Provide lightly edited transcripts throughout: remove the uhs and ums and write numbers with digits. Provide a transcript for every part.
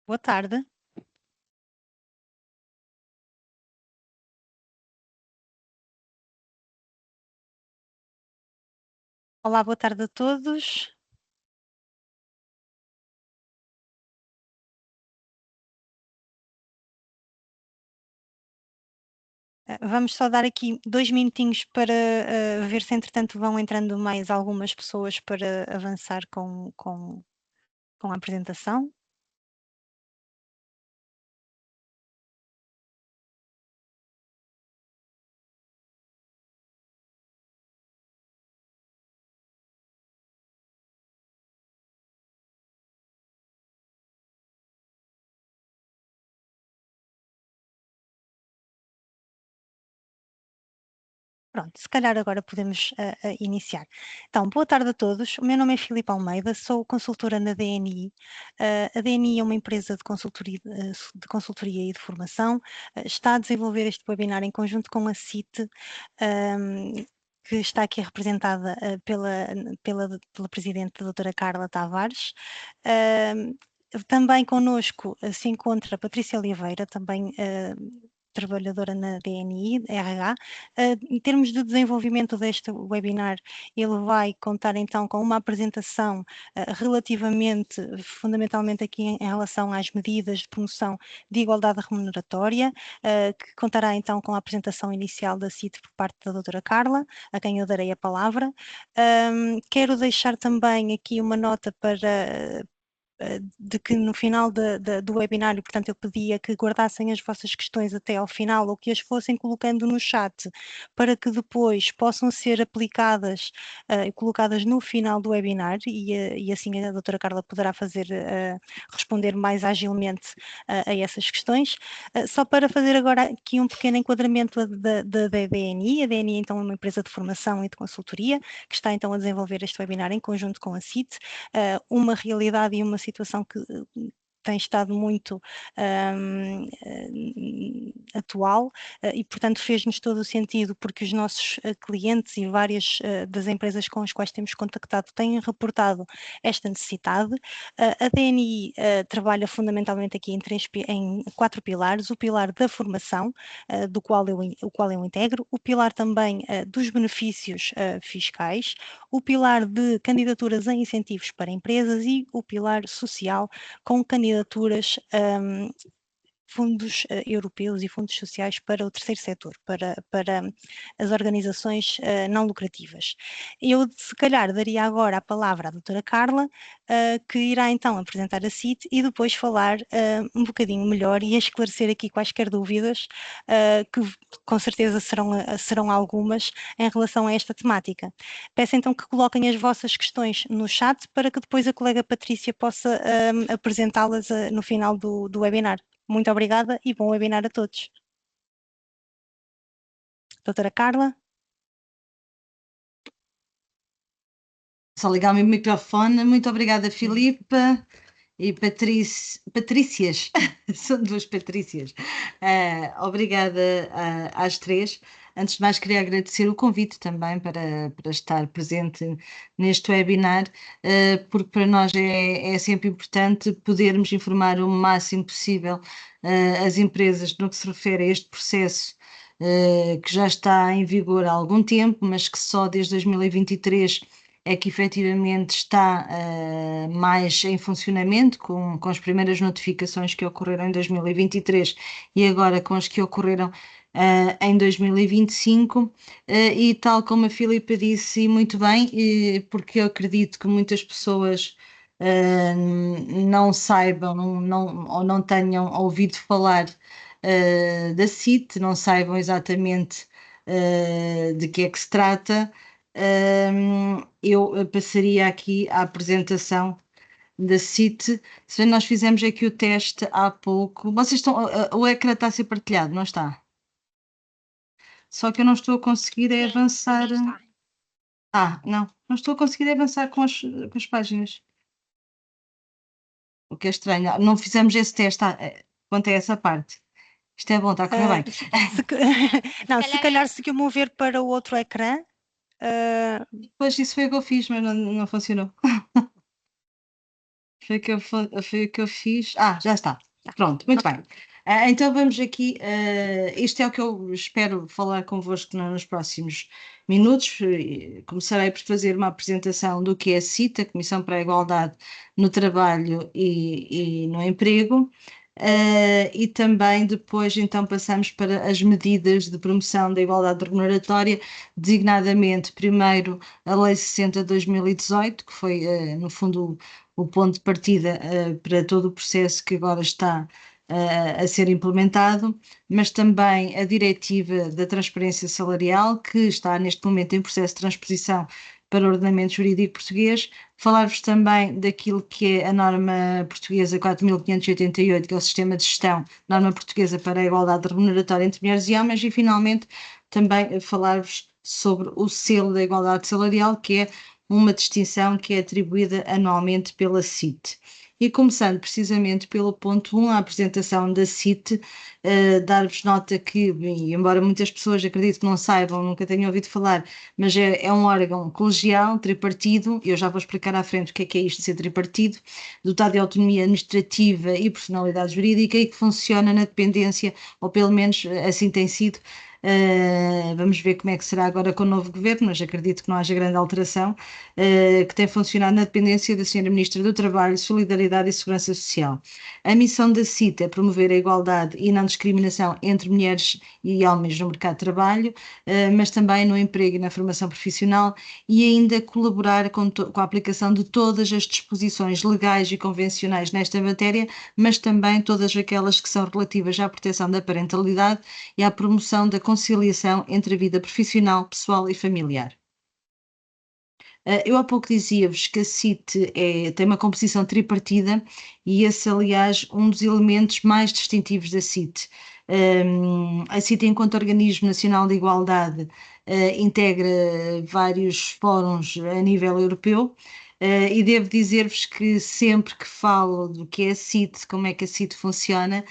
Boa tarde. Olá, boa tarde a todos. Vamos só dar aqui 2 minutinhos para, ver se entretanto vão entrando mais algumas pessoas para avançar com a apresentação. Pronto, se calhar agora podemos, iniciar. Então, boa tarde a todos. O meu nome é Filipe Almeida, sou consultora na DNI. A DNI é uma empresa de consultoria e de formação. Está a desenvolver este webinar em conjunto com a CIT, que está aqui representada, pela presidente, a doutora Carla Tavares. Também connosco se encontra a Patrícia Oliveira, também trabalhadora na DNI, RH. Em termos de desenvolvimento deste webinar, ele vai contar então com uma apresentação relativamente, fundamentalmente aqui em relação às medidas de promoção de igualdade remuneratória, que contará então com a apresentação inicial da CIT por parte da doutora Carla, a quem eu darei a palavra. Quero deixar também aqui uma nota de que no final do webinário, portanto, eu pedia que guardassem as vossas questões até ao final ou que as fossem colocando no chat para que depois possam ser aplicadas e colocadas no final do webinar e assim a doutora Carla poderá responder mais agilmente a essas questões. Só para fazer agora aqui um pequeno enquadramento da DNI. A DNI então é uma empresa de formação e de consultoria que está então a desenvolver este webinar em conjunto com a CIT, uma realidade e uma situação que tem estado muito atual e, portanto, fez-nos todo o sentido porque os nossos clientes e várias das empresas com as quais temos contactado têm reportado esta necessidade. A DNI trabalha fundamentalmente aqui em 4 pilares: o pilar da formação, o qual eu integro, o pilar também dos benefícios fiscais, o pilar de candidaturas a incentivos para empresas e o pilar social com candidaturas fundos europeus e fundos sociais para o terceiro setor, para as organizações não lucrativas. Eu, se calhar, daria agora a palavra à doutora Carla, que irá então apresentar a CIT e depois falar um bocadinho melhor e esclarecer aqui quaisquer dúvidas, que com certeza serão algumas em relação a esta temática. Peço então que coloquem as vossas questões no chat para que depois a colega Patrícia possa apresentá-las no final do webinar. Muito obrigada e bom webinar a todos. Doutora Carla? Só ligar o meu microfone. Muito obrigada, Filipe e Patrícias. São duas Patrícias. Obrigada às três. Antes de mais, queria agradecer o convite também para estar presente neste webinar, porque para nós é sempre importante podermos informar o máximo possível as empresas no que se refere a este processo que já está em vigor há algum tempo, mas que só desde 2023 é que efetivamente está mais em funcionamento, com as primeiras notificações que ocorreram em 2023 e agora com as que ocorreram em 2025, e tal como a Filipa disse muito bem, porque eu acredito que muitas pessoas não saibam ou não tenham ouvido falar da CIT, não saibam exatamente de que é que se trata. Eu passaria aqui à apresentação da CIT. Se nós fizemos aqui o teste há pouco, vocês estão, o ecrã está a ser partilhado, não está? Só que eu não estou a conseguir avançar. Não estou a conseguir avançar com as páginas. O que é estranho. Não fizemos esse teste quanto a essa parte. Isto é bom, está a correr bem. Não, se calhar se eu mover para o outro ecrã. Pois isso foi o que eu fiz, mas não funcionou. Foi o que eu fiz. Já está. Tá. Pronto, muito Ok. bem. Então vamos aqui. Isto é o que eu espero falar convosco nos próximos minutos. Começarei por fazer uma apresentação do que é a CIT, a Comissão para a Igualdade no Trabalho e no Emprego. E também depois então passamos para as medidas de promoção da igualdade remuneratória, designadamente primeiro a Lei 60 de 2018, que foi no fundo o ponto de partida para todo o processo que agora está a ser implementado, mas também a Diretiva da Transparência Salarial, que está neste momento em processo de transposição para o ordenamento jurídico português. Falar-vos também daquilo que é a norma portuguesa 4.588, que é o Sistema de Gestão, norma portuguesa para a igualdade remuneratória entre mulheres e homens, e finalmente também falar-vos sobre o selo da igualdade salarial, que é uma distinção que é atribuída anualmente pela CIT. E começando precisamente pelo ponto 1, a apresentação da CIT, dar-vos nota que, embora muitas pessoas acredito que não saibam, nunca tenham ouvido falar, mas é um órgão colegial, tripartido, eu já vou explicar à frente o que é isto de ser tripartido, dotado de autonomia administrativa e personalidade jurídica e que funciona na dependência, ou pelo menos assim tem sido. Vamos ver como é que será agora com o novo governo, mas acredito que não haja grande alteração, que tem funcionado na dependência da Sra. Ministra do Trabalho, Solidariedade e Segurança Social. A missão da CIT é promover a igualdade e não discriminação entre mulheres e homens no mercado de trabalho, mas também no emprego e na formação profissional, e ainda colaborar com a aplicação de todas as disposições legais e convencionais nesta matéria, mas também todas aquelas que são relativas à proteção da parentalidade e à promoção da conciliação entre a vida profissional, pessoal e familiar. Eu há pouco dizia-vos que a CIT tem uma composição tripartida e esse, aliás, um dos elementos mais distintivos da CIT. A CIT, enquanto Organismo Nacional de Igualdade, integra vários fóruns a nível europeu. E devo dizer-vos que sempre que falo do que é a CIT, como é que a CIT funciona,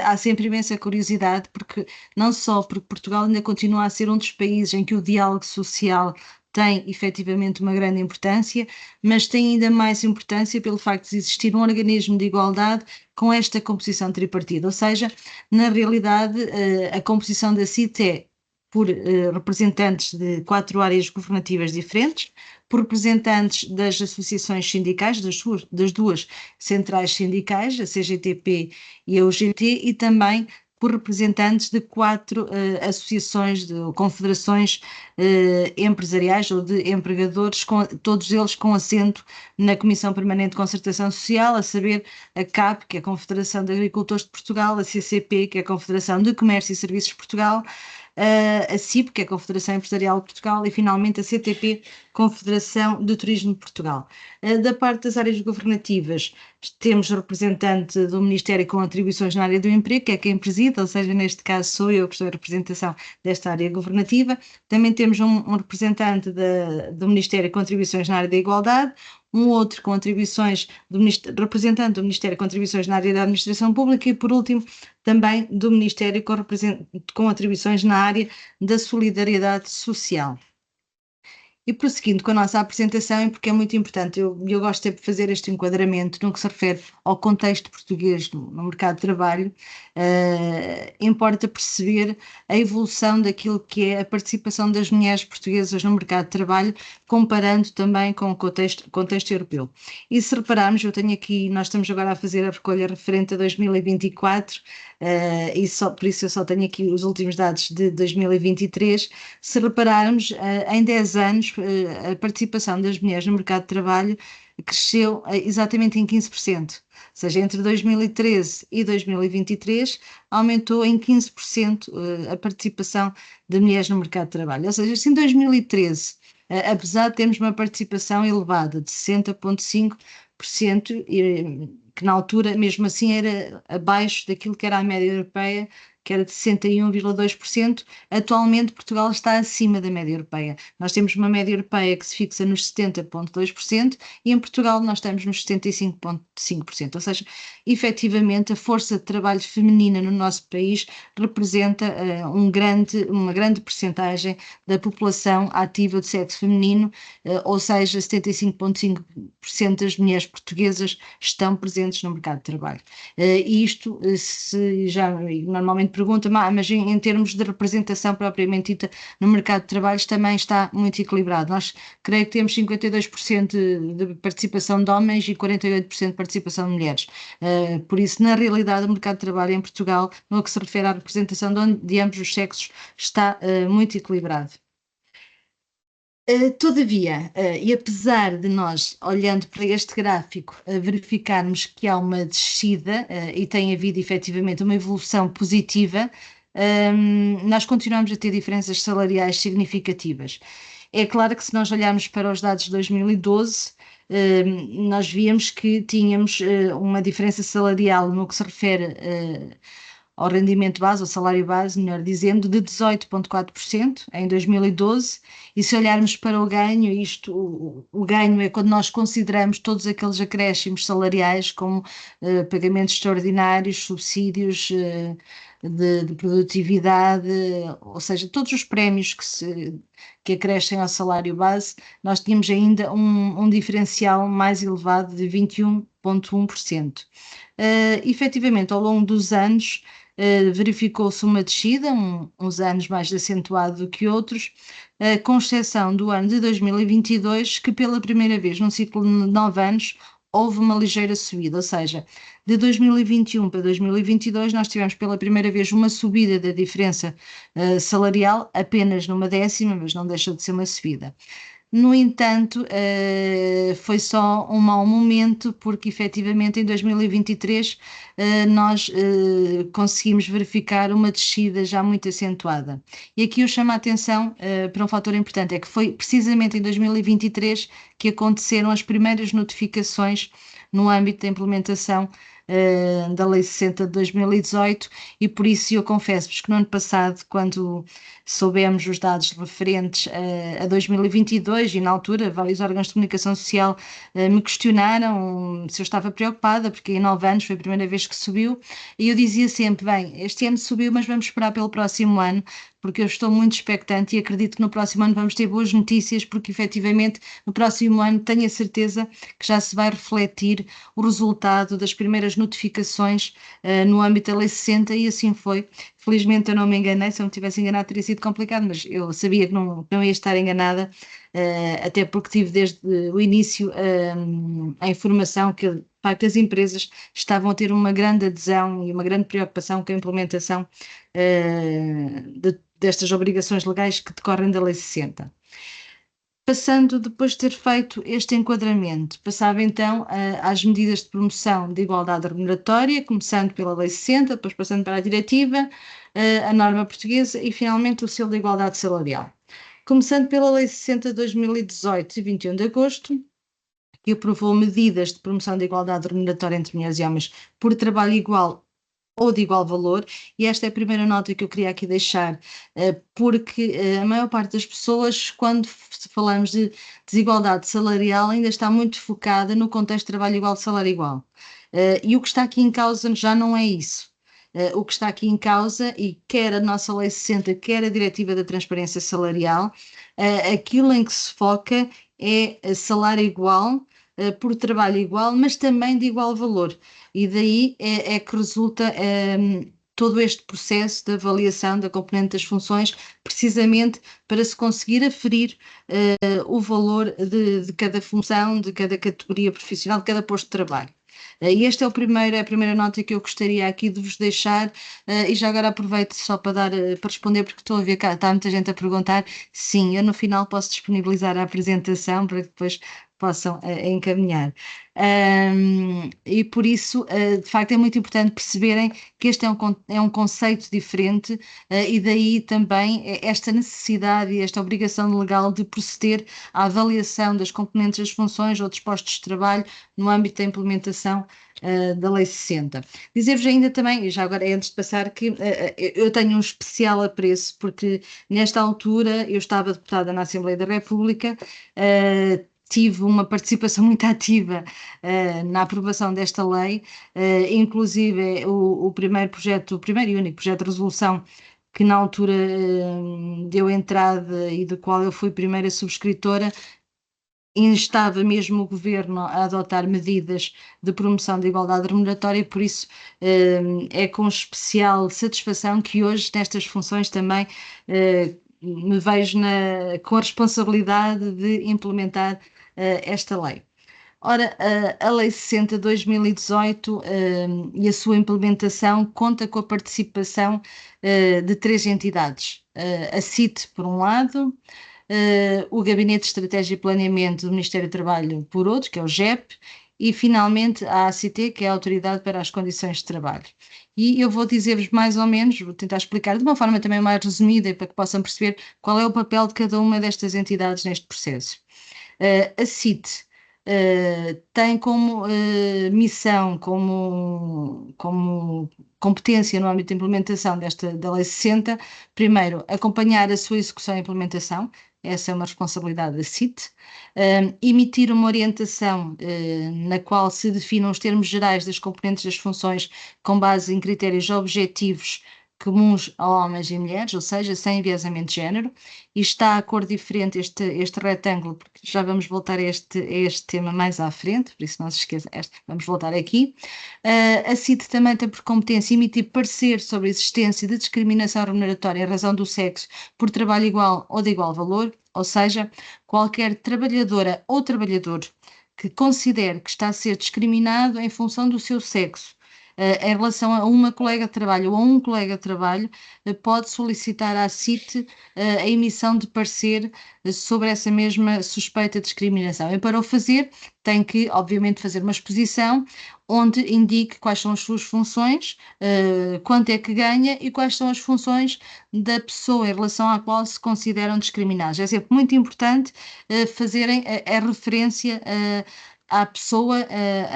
há sempre imensa curiosidade, porque não só porque Portugal ainda continua a ser um dos países em que o diálogo social tem efetivamente uma grande importância, mas tem ainda mais importância pelo facto de existir um organismo de igualdade com esta composição tripartida, ou seja, na realidade a composição da CIT é por representantes de 4 áreas governativas diferentes, por representantes das associações sindicais, das duas centrais sindicais, a CGTP e a UGT, e também por representantes de 4 associações, confederações empresariais ou de empregadores, todos eles com assento na Comissão Permanente de Concertação Social, a saber a CAP, que é a Confederação de Agricultores de Portugal, a CCP, que é a Confederação de Comércio e Serviços de Portugal, a CIP, que é a Confederação Empresarial de Portugal, e finalmente a CTP, Confederação de Turismo de Portugal. Da parte das áreas governativas, temos representante do Ministério com atribuições na área do emprego, que é quem preside, ou seja, neste caso sou eu que estou em representação desta área governativa. Também temos um representante do Ministério com atribuições na área da igualdade, um outro com atribuições representante do Ministério com atribuições na área da administração pública e, por último, também do Ministério com atribuições na área da solidariedade social. E prosseguindo com a nossa apresentação, porque é muito importante, eu gosto de fazer este enquadramento no que se refere ao contexto português no mercado de trabalho, importa perceber a evolução daquilo que é a participação das mulheres portuguesas no mercado de trabalho, comparando também com o contexto europeu. E se repararmos, nós estamos agora a fazer a recolha referente a 2024, por isso eu só tenho aqui os últimos dados de 2023. Se repararmos, em 10 anos, a participação das mulheres no mercado de trabalho cresceu exatamente em 15%. Ou seja, entre 2013 e 2023 aumentou em 15% a participação de mulheres no mercado de trabalho. Ou seja, em 2013, apesar de termos uma participação elevada de 60,5%, que na altura, mesmo assim, era abaixo daquilo que era a média europeia, que era de 61,2%, atualmente Portugal está acima da média europeia. Nós temos uma média europeia que se fixa nos 70,2% e em Portugal nós estamos nos 75,5%, ou seja, efetivamente a força de trabalho feminina no nosso país representa uma grande percentagem da população ativa de sexo feminino, ou seja, 75,5% das mulheres portuguesas estão presentes no mercado de trabalho. E isto, se já normalmente pergunta, mas em termos de representação propriamente dita no mercado de trabalho também está muito equilibrado. Nós creio que temos 52% de participação de homens e 48% de participação de mulheres. Por isso, na realidade, o mercado de trabalho em Portugal, no que se refere à representação de ambos os sexos, está muito equilibrado. Todavia, e apesar de nós, olhando para este gráfico, verificarmos que há uma descida e tem havido efetivamente uma evolução positiva, nós continuamos a ter diferenças salariais significativas. É claro que se nós olharmos para os dados de 2012, nós víamos que tínhamos uma diferença salarial no que se refere ao rendimento base, ao salário base, melhor dizendo, de 18,4% em 2012, e se olharmos para o ganho, o ganho é quando nós consideramos todos aqueles acréscimos salariais, como pagamentos extraordinários, subsídios de produtividade, ou seja, todos os prémios que acrescem ao salário base, nós tínhamos ainda um diferencial mais elevado de 21,1%. Efetivamente, ao longo dos anos, verificou-se uma descida, uns anos mais acentuado do que outros, com exceção do ano de 2022, que pela primeira vez num ciclo de 9 anos houve uma ligeira subida, ou seja, de 2021 para 2022 nós tivemos pela primeira vez uma subida da diferença salarial, apenas numa décima, mas não deixa de ser uma subida. No entanto, foi só um mau momento, porque efetivamente em 2023 nós conseguimos verificar uma descida já muito acentuada. E aqui eu chamo a atenção para um fator importante, é que foi precisamente em 2023 que aconteceram as primeiras notificações no âmbito da implementação da Lei 60 de 2018, e por isso eu confesso-vos que no ano passado, quando soubemos os dados referentes a 2022, e na altura vários órgãos de comunicação social me questionaram se eu estava preocupada, porque em 9 anos foi a primeira vez que subiu, e eu dizia sempre, bem, este ano subiu, mas vamos esperar pelo próximo ano, porque eu estou muito expectante e acredito que no próximo ano vamos ter boas notícias, porque efetivamente no próximo ano tenho a certeza que já se vai refletir o resultado das primeiras notificações no âmbito da Lei 60, e assim foi. Felizmente eu não me enganei, se eu me tivesse enganado teria sido complicado, mas eu sabia que não ia estar enganada, até porque tive desde o início a informação que de facto as empresas estavam a ter uma grande adesão e uma grande preocupação com a implementação destas obrigações legais que decorrem da Lei 60. Passando, depois de ter feito este enquadramento, passava então às medidas de promoção de igualdade remuneratória, começando pela Lei 60, depois passando para a diretiva, a norma portuguesa e finalmente o selo de igualdade salarial. Começando pela Lei 60 de 2018 e 21 de agosto, que aprovou medidas de promoção de igualdade remuneratória entre mulheres e homens por trabalho igual ou de igual valor, e esta é a primeira nota que eu queria aqui deixar, porque a maior parte das pessoas, quando falamos de desigualdade salarial, ainda está muito focada no contexto de trabalho igual, salário igual. E o que está aqui em causa já não é isso. O que está aqui em causa, e quer a nossa Lei 60, quer a Diretiva da Transparência Salarial, aquilo em que se foca é salário igual, por trabalho igual, mas também de igual valor. E daí é que resulta todo este processo de avaliação da componente das funções, precisamente para se conseguir aferir o valor de cada função, de cada categoria profissional, de cada posto de trabalho. E esta é a primeira nota que eu gostaria aqui de vos deixar, e já agora aproveito só para responder, porque estou a ver que está muita gente a perguntar. Sim, eu no final posso disponibilizar a apresentação para que depois possam encaminhar. E por isso, de facto, é muito importante perceberem que este é um conceito diferente, e daí também esta necessidade e esta obrigação legal de proceder à avaliação das componentes das funções ou dos postos de trabalho no âmbito da implementação da Lei 60. Dizer-vos ainda também, e já agora antes de passar, que eu tenho um especial apreço, porque nesta altura eu estava deputada na Assembleia da República, tive uma participação muito ativa na aprovação desta lei, inclusive o primeiro e único projeto de resolução que na altura deu entrada e do qual eu fui primeira subscritora, instava mesmo o governo a adotar medidas de promoção da igualdade remuneratória e por isso é com especial satisfação que hoje nestas funções também me vejo com a responsabilidade de implementar esta lei. Ora, a Lei 60 de 2018 e a sua implementação conta com a participação de 3 entidades. A CIT, por um lado, o Gabinete de Estratégia e Planeamento do Ministério do Trabalho, por outro, que é o GEP, e finalmente a ACT, que é a Autoridade para as Condições de Trabalho. E eu vou dizer-vos mais ou menos, vou tentar explicar de uma forma também mais resumida para que possam perceber qual é o papel de cada uma destas entidades neste processo. A CIT tem como missão, como competência no âmbito de implementação da Lei 60, primeiro, acompanhar a sua execução e implementação, essa é uma responsabilidade da CIT, emitir uma orientação na qual se definam os termos gerais das componentes das funções com base em critérios objetivos comuns a homens e mulheres, ou seja, sem enviesamento de género, e está a cor diferente este retângulo, porque já vamos voltar a este tema mais à frente, por isso não se esqueça, vamos voltar aqui. A CIT também tem por competência emitir parecer sobre a existência de discriminação remuneratória em razão do sexo por trabalho igual ou de igual valor, ou seja, qualquer trabalhadora ou trabalhador que considere que está a ser discriminado em função do seu sexo, em relação a uma colega de trabalho ou a um colega de trabalho, pode solicitar à CIT a emissão de parecer sobre essa mesma suspeita de discriminação. E para o fazer, tem que, obviamente, fazer uma exposição onde indique quais são as suas funções, quanto é que ganha e quais são as funções da pessoa em relação à qual se consideram discriminados. É sempre muito importante fazerem a referência à pessoa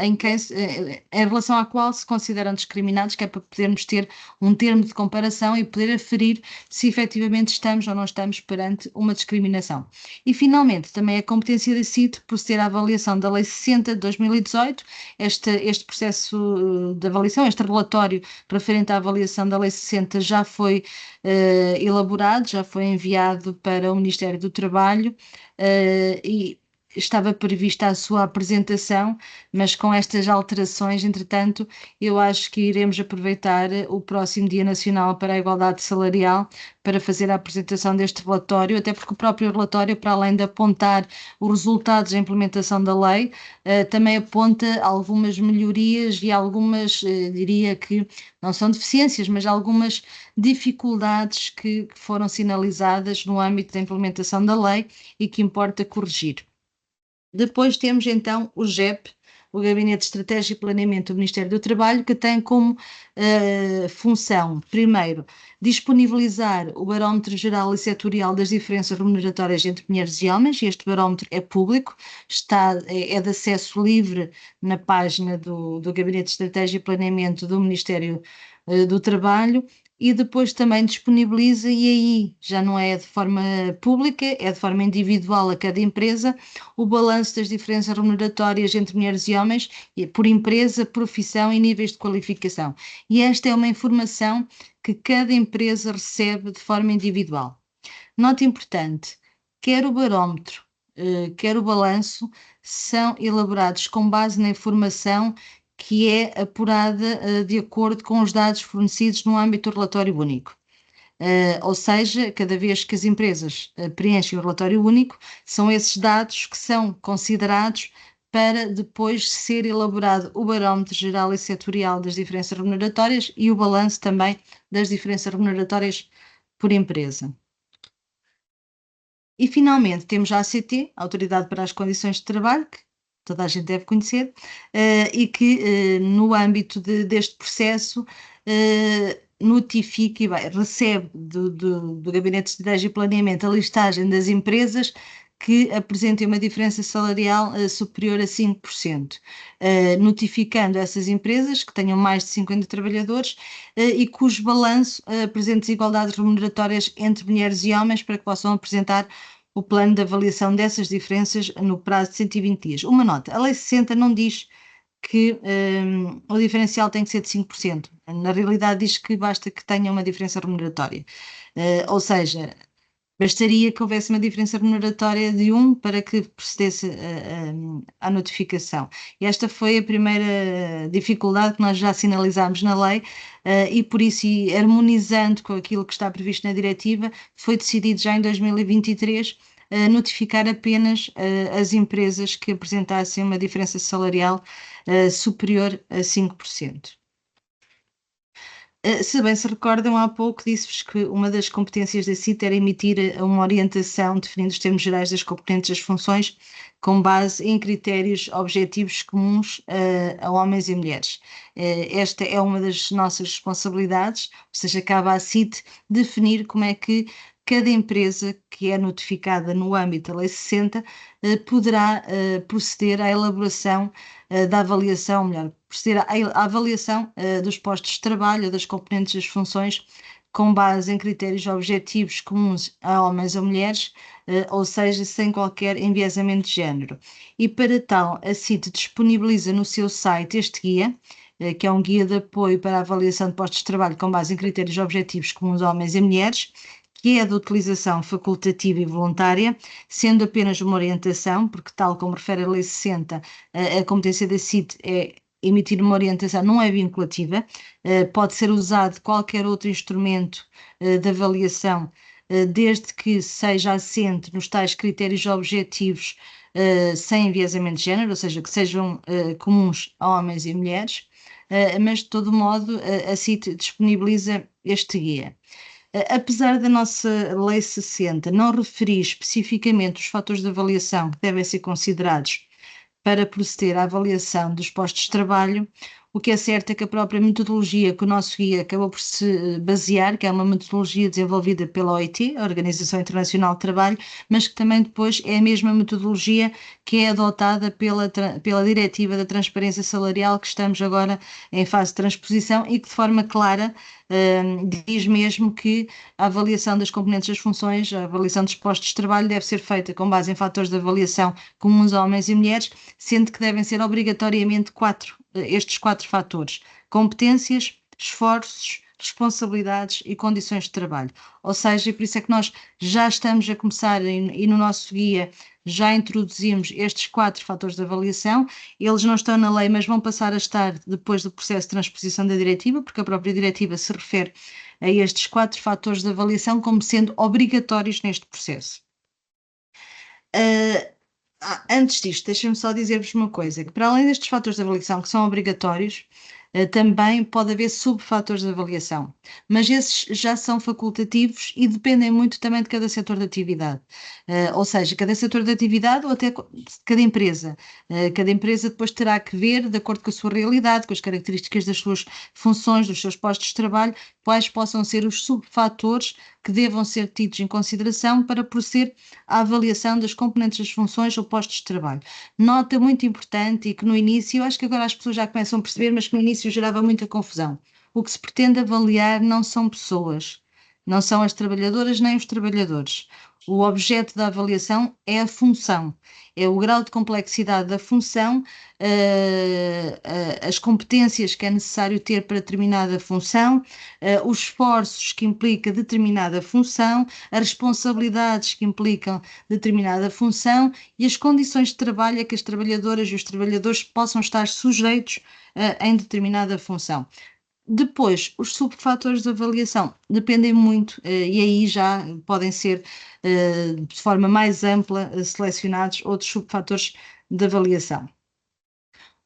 em relação à qual se consideram discriminados, que é para podermos ter um termo de comparação e poder aferir se efetivamente estamos ou não estamos perante uma discriminação. E, finalmente, também é a competência da CIT proceder à avaliação da Lei 60 de 2018, este processo de avaliação, este relatório referente à avaliação da Lei 60 já foi elaborado, já foi enviado para o Ministério do Trabalho e estava prevista a sua apresentação, mas com estas alterações, entretanto, eu acho que iremos aproveitar o próximo Dia Nacional para a Igualdade Salarial para fazer a apresentação deste relatório, até porque o próprio relatório, para além de apontar os resultados da implementação da lei, também aponta algumas melhorias e algumas, diria que não são deficiências, mas algumas dificuldades que foram sinalizadas no âmbito da implementação da lei e que importa corrigir. Depois temos então o GEP, o Gabinete de Estratégia e Planeamento do Ministério do Trabalho, que tem como função, primeiro, disponibilizar o barómetro geral e setorial das diferenças remuneratórias entre mulheres e homens, e este barómetro é público, é de acesso livre na página do Gabinete de Estratégia e Planeamento do Ministério do Trabalho, e depois também disponibiliza, e aí já não é de forma pública, é de forma individual a cada empresa, o balanço das diferenças remuneratórias entre mulheres e homens, por empresa, profissão e níveis de qualificação. E esta é uma informação que cada empresa recebe de forma individual. Nota importante, quer o barómetro, quer o balanço, são elaborados com base na informação que é apurada de acordo com os dados fornecidos no âmbito do relatório único. Ou seja, cada vez que as empresas preenchem o relatório único, são esses dados que são considerados para depois ser elaborado o barómetro geral e setorial das diferenças remuneratórias e o balanço também das diferenças remuneratórias por empresa. E, finalmente, temos a ACT, a Autoridade para as Condições de Trabalho, que toda a gente deve conhecer, e que, no âmbito deste processo, notifica e recebe do Gabinete de Estratégia e Planeamento a listagem das empresas que apresentem uma diferença salarial superior a 5%, notificando essas empresas que tenham mais de 50 trabalhadores e cujo balanço apresente desigualdades remuneratórias entre mulheres e homens para que possam apresentar o plano de avaliação dessas diferenças no prazo de 120 dias. Uma nota, a Lei 60 não diz que o diferencial tem que ser de 5%. Na realidade diz que basta que tenha uma diferença remuneratória. Ou seja, bastaria que houvesse uma diferença remuneratória de 1 para que procedesse à notificação. E esta foi a primeira dificuldade que nós já sinalizámos na lei e por isso, e harmonizando com aquilo que está previsto na diretiva, foi decidido já em 2023 notificar apenas as empresas que apresentassem uma diferença salarial superior a 5%. Se bem se recordam, há pouco disse-vos que uma das competências da CIT era emitir uma orientação definindo os termos gerais das componentes das funções com base em critérios objetivos comuns a homens e mulheres. Esta é uma das nossas responsabilidades, ou seja, cabe à CIT definir como é que cada empresa que é notificada no âmbito da Lei 60 poderá proceder à elaboração da avaliação, melhor, proceder à avaliação dos postos de trabalho, das componentes das funções, com base em critérios objetivos comuns a homens ou mulheres, ou seja, sem qualquer enviesamento de género. E para tal, a CIT disponibiliza no seu site este guia, que é um guia de apoio para a avaliação de postos de trabalho com base em critérios objetivos comuns a homens e mulheres, que é de utilização facultativa e voluntária, sendo apenas uma orientação, porque tal como refere a Lei 60, a competência da CIT é emitir uma orientação, não é vinculativa, pode ser usado qualquer outro instrumento de avaliação, desde que seja assente nos tais critérios objetivos sem enviesamento de género, ou seja, que sejam comuns a homens e mulheres, mas de todo modo a CIT disponibiliza este guia. Apesar da nossa Lei 60 não referir especificamente os fatores de avaliação que devem ser considerados para proceder à avaliação dos postos de trabalho, o que é certo é que a própria metodologia que o nosso guia acabou por se basear, que é uma metodologia desenvolvida pela OIT, a Organização Internacional de Trabalho, mas que também depois é a mesma metodologia que é adotada pela Diretiva da Transparência Salarial, que estamos agora em fase de transposição e que de forma clara diz mesmo que a avaliação das componentes das funções, a avaliação dos postos de trabalho deve ser feita com base em fatores de avaliação comuns a homens e mulheres, sendo que devem ser obrigatoriamente estes quatro fatores: competências, esforços, responsabilidades e condições de trabalho. Ou seja, por isso é que nós já estamos a começar e no nosso guia já introduzimos estes quatro fatores de avaliação. Eles não estão na lei, mas vão passar a estar depois do processo de transposição da diretiva, porque a própria diretiva se refere a estes quatro fatores de avaliação como sendo obrigatórios neste processo. Antes disto, deixem-me só dizer-vos uma coisa, que para além destes fatores de avaliação que são obrigatórios, também pode haver subfatores de avaliação, mas esses já são facultativos e dependem muito também de cada setor de atividade, ou seja, cada setor de atividade ou até cada empresa. Cada empresa depois terá que ver, de acordo com a sua realidade, com as características das suas funções, dos seus postos de trabalho, quais possam ser os subfatores que devam ser tidos em consideração para proceder à avaliação das componentes das funções ou postos de trabalho. Nota muito importante e que no início, eu acho que agora as pessoas já começam a perceber, mas que no início gerava muita confusão. O que se pretende avaliar não são pessoas, não são as trabalhadoras nem os trabalhadores. O objeto da avaliação é a função, é o grau de complexidade da função, as competências que é necessário ter para determinada função, os esforços que implica determinada função, as responsabilidades que implicam determinada função e as condições de trabalho a que as trabalhadoras e os trabalhadores possam estar sujeitos em determinada função. Depois, os subfatores de avaliação dependem muito e aí já podem ser de forma mais ampla selecionados outros subfatores de avaliação.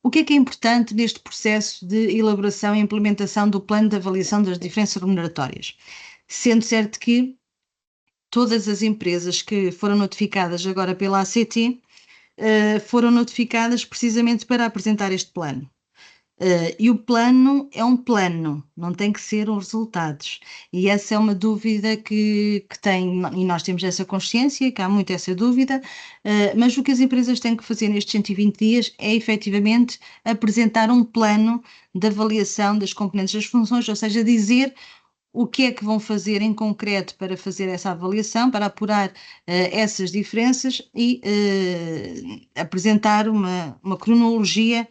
O que é importante neste processo de elaboração e implementação do plano de avaliação das diferenças remuneratórias? Sendo certo que todas as empresas que foram notificadas agora pela ACT foram notificadas precisamente para apresentar este plano. E o plano é um plano, não tem que ser os resultados. E essa é uma dúvida que tem, e nós temos essa consciência, que há muito essa dúvida, mas o que as empresas têm que fazer nestes 120 dias é efetivamente apresentar um plano de avaliação das componentes das funções, ou seja, dizer o que é que vão fazer em concreto para fazer essa avaliação, para apurar essas diferenças e apresentar uma cronologia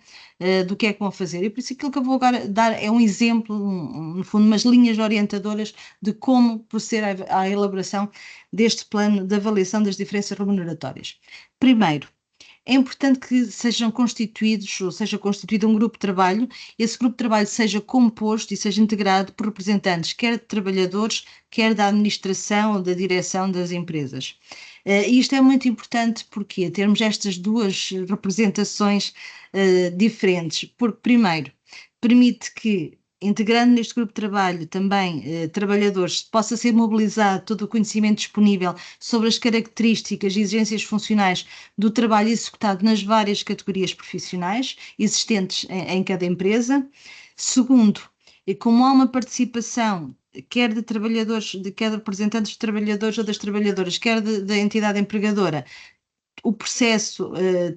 do que é que vão fazer. E por isso aquilo que eu vou agora dar é um exemplo, no fundo, umas linhas orientadoras de como proceder à elaboração deste plano de avaliação das diferenças remuneratórias. Primeiro, é importante que sejam constituídos, ou seja constituído um grupo de trabalho, esse grupo de trabalho seja composto e seja integrado por representantes quer de trabalhadores, quer da administração ou da direção das empresas. E isto é muito importante porque termos estas duas representações diferentes, porque primeiro permite que, integrando neste grupo de trabalho também trabalhadores, possa ser mobilizado todo o conhecimento disponível sobre as características e exigências funcionais do trabalho executado nas várias categorias profissionais existentes em cada empresa. Segundo, e como há uma participação quer de trabalhadores, quer de representantes de trabalhadores ou das trabalhadoras, quer da entidade empregadora, o processo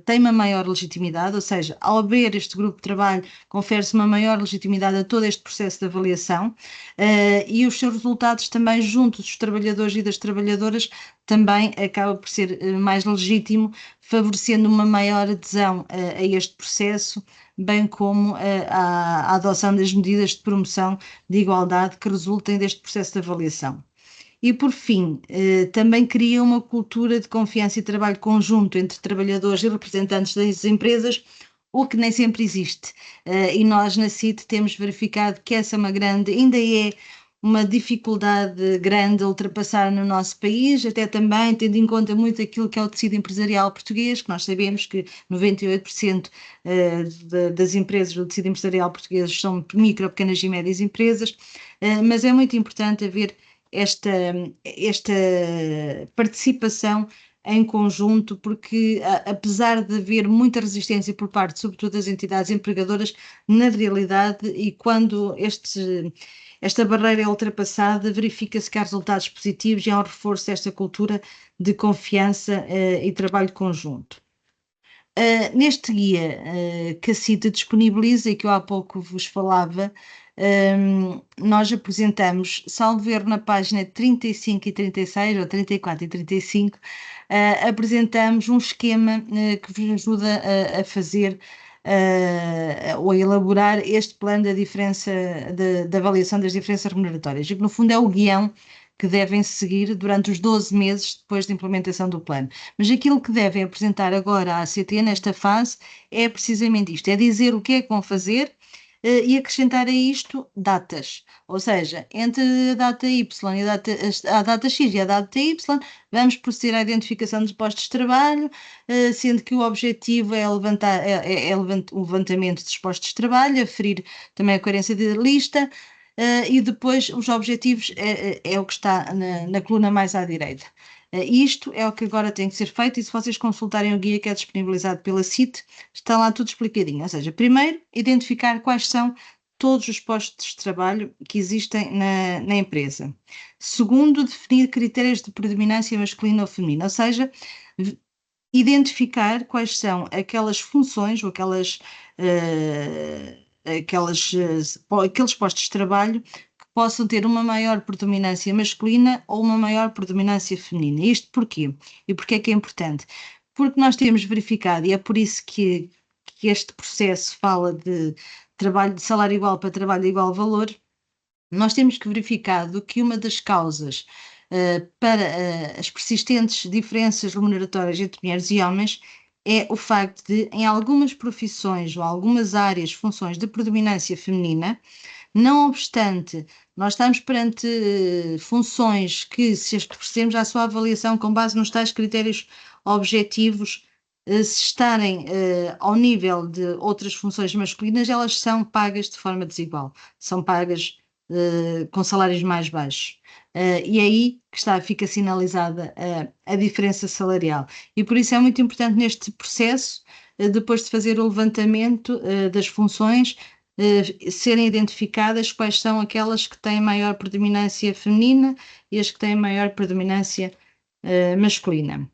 tem uma maior legitimidade, ou seja, ao haver este grupo de trabalho, confere-se uma maior legitimidade a todo este processo de avaliação e os seus resultados também junto dos trabalhadores e das trabalhadoras também acaba por ser mais legítimo, favorecendo uma maior adesão a este processo, bem como a adoção das medidas de promoção de igualdade que resultem deste processo de avaliação. E, por fim, também cria uma cultura de confiança e trabalho conjunto entre trabalhadores e representantes das empresas, o que nem sempre existe. E nós, na CIT, temos verificado que essa é ainda é uma dificuldade grande a ultrapassar no nosso país, até também tendo em conta muito aquilo que é o tecido empresarial português, que nós sabemos que 98% das empresas do tecido empresarial português são micro, pequenas e médias empresas, mas é muito importante haver esta participação em conjunto, porque apesar de haver muita resistência por parte, sobretudo das entidades empregadoras, na realidade, e quando esta barreira é ultrapassada, verifica-se que há resultados positivos e há um reforço desta cultura de confiança e trabalho conjunto. Neste guia que a CIT disponibiliza e que eu há pouco vos falava, nós apresentamos, salvo erro na página 35 e 36, ou 34 e 35, apresentamos um esquema que vos ajuda a fazer ou a elaborar este plano da diferença, da avaliação das diferenças remuneratórias, e que no fundo é o guião que devem seguir durante os 12 meses depois da implementação do plano. Mas aquilo que devem apresentar agora à ACT nesta fase é precisamente isto, é dizer o que é que vão fazer e acrescentar a isto datas, ou seja, entre a data Y e a data X e a data Y, vamos proceder à identificação dos postos de trabalho, sendo que o objetivo é o levantamento dos postos de trabalho, aferir também a coerência da lista, e depois os objetivos é o que está na coluna mais à direita. Isto é o que agora tem que ser feito, e se vocês consultarem o guia que é disponibilizado pela CIT, está lá tudo explicadinho. Ou seja, primeiro, identificar quais são todos os postos de trabalho que existem na empresa. Segundo, definir critérios de predominância masculina ou feminina, ou seja, identificar quais são aquelas funções ou aqueles postos de trabalho possam ter uma maior predominância masculina ou uma maior predominância feminina. Isto porquê? E porquê é que é importante? Porque nós temos verificado, e é por isso que este processo fala de trabalho de salário igual para trabalho de igual valor, nós temos que verificado que uma das causas para as persistentes diferenças remuneratórias entre mulheres e homens é o facto de, em algumas profissões ou algumas áreas, funções de predominância feminina, não obstante, nós estamos perante funções que, se as procedemos à sua avaliação com base nos tais critérios objetivos, se estarem ao nível de outras funções masculinas, elas são pagas de forma desigual. São pagas com salários mais baixos. E aí que fica sinalizada a diferença salarial. E por isso é muito importante neste processo, depois de fazer o levantamento das funções, serem identificadas quais são aquelas que têm maior predominância feminina e as que têm maior predominância masculina.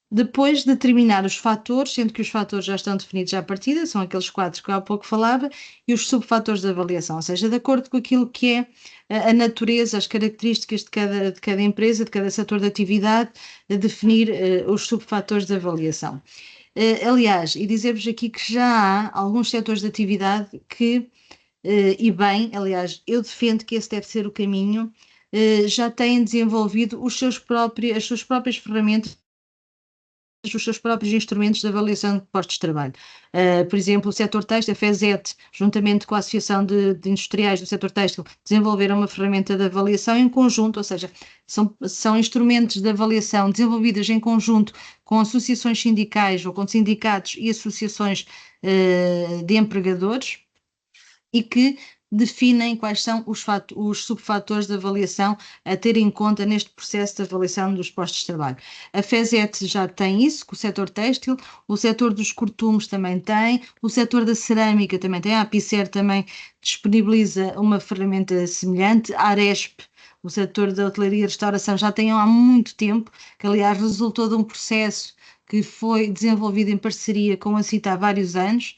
Depois de determinar os fatores, sendo que os fatores já estão definidos à partida, são aqueles 4 que eu há pouco falava, e os subfatores de avaliação, ou seja, de acordo com aquilo que é a natureza, as características de cada empresa, de cada setor de atividade, definir os subfatores de avaliação. Aliás, e dizer-vos aqui que já há alguns setores de atividade que, e bem, aliás, eu defendo que esse deve ser o caminho, já têm desenvolvido as suas próprias ferramentas, os seus próprios instrumentos de avaliação de postos de trabalho. Por exemplo, o setor têxtil, a FESET, juntamente com a Associação de Industriais do Setor Têxtil, desenvolveram uma ferramenta de avaliação em conjunto, ou seja, são instrumentos de avaliação desenvolvidos em conjunto com associações sindicais ou com sindicatos e associações de empregadores, e que definem quais são os subfatores de avaliação a ter em conta neste processo de avaliação dos postos de trabalho. A FESET já tem isso, com o setor têxtil, o setor dos cortumes também tem, o setor da cerâmica também tem, a APICER também disponibiliza uma ferramenta semelhante, a ARESP, o setor da hotelaria e restauração, já tem há muito tempo, que aliás resultou de um processo que foi desenvolvido em parceria com a CITA há vários anos,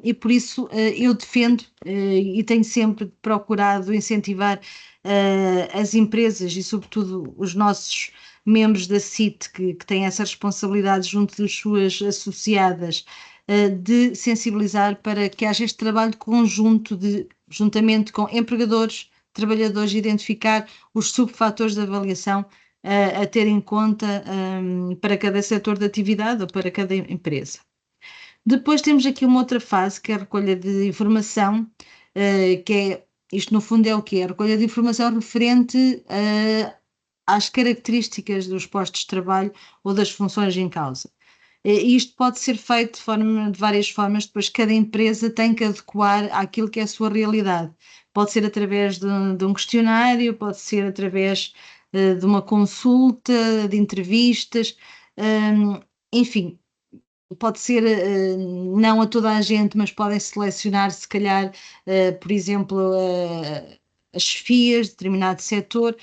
e por isso eu defendo e tenho sempre procurado incentivar as empresas e sobretudo os nossos membros da CIT que têm essa responsabilidade junto das suas associadas, de sensibilizar para que haja este trabalho de conjunto, juntamente com empregadores, trabalhadores, identificar os subfatores de avaliação a ter em conta para cada setor de atividade ou para cada empresa. Depois temos aqui uma outra fase, que é a recolha de informação, que é, isto no fundo é o quê? A recolha de informação referente às características dos postos de trabalho ou das funções em causa. E isto pode ser feito de várias formas, depois cada empresa tem que adequar àquilo que é a sua realidade. Pode ser através de um questionário, pode ser através de uma consulta, de entrevistas, enfim, pode ser não a toda a gente, mas podem selecionar, se calhar, por exemplo, as chefias de determinado setor,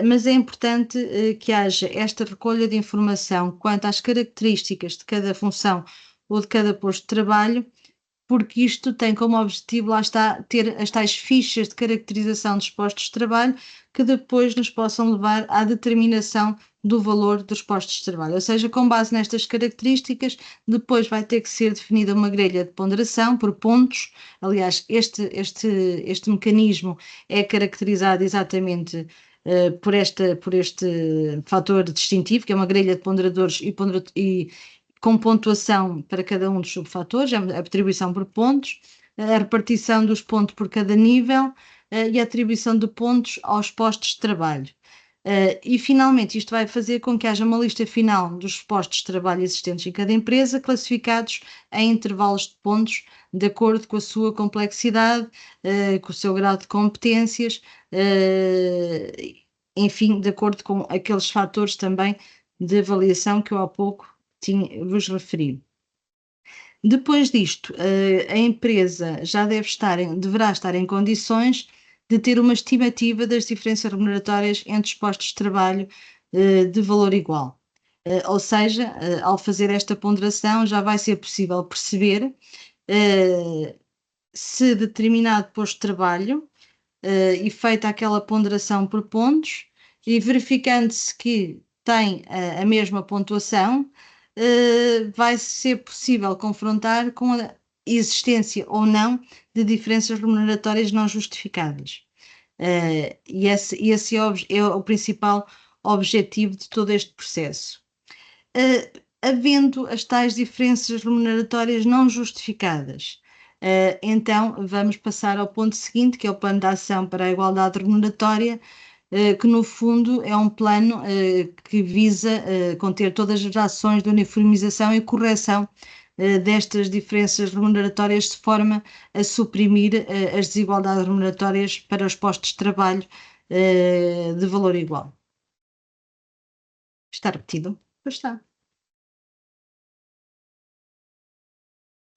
mas é importante que haja esta recolha de informação quanto às características de cada função ou de cada posto de trabalho, porque isto tem como objetivo, lá está, ter as tais fichas de caracterização dos postos de trabalho que depois nos possam levar à determinação do valor dos postos de trabalho. Ou seja, com base nestas características, depois vai ter que ser definida uma grelha de ponderação por pontos. Aliás, este mecanismo é caracterizado exatamente por este fator distintivo, que é uma grelha de ponderadores e com pontuação para cada um dos subfatores, a atribuição por pontos, a repartição dos pontos por cada nível e a atribuição de pontos aos postos de trabalho. E, finalmente, isto vai fazer com que haja uma lista final dos postos de trabalho existentes em cada empresa, classificados em intervalos de pontos, de acordo com a sua complexidade, com o seu grau de competências, enfim, de acordo com aqueles fatores também de avaliação que eu há pouco vos referi. Depois disto, a empresa já deverá estar em condições de ter uma estimativa das diferenças remuneratórias entre os postos de trabalho de valor igual. Ou seja, ao fazer esta ponderação, já vai ser possível perceber se determinado posto de trabalho, e feita aquela ponderação por pontos, e verificando-se que tem a mesma pontuação, vai ser possível confrontar com a existência ou não de diferenças remuneratórias não justificadas. E esse é o principal objetivo de todo este processo. Havendo as tais diferenças remuneratórias não justificadas, então vamos passar ao ponto seguinte, que é o Plano de Ação para a Igualdade Remuneratória, que no fundo é um plano que visa conter todas as ações de uniformização e correção destas diferenças remuneratórias de forma a suprimir as desigualdades remuneratórias para os postos de trabalho de valor igual. Está repetido? Pois está.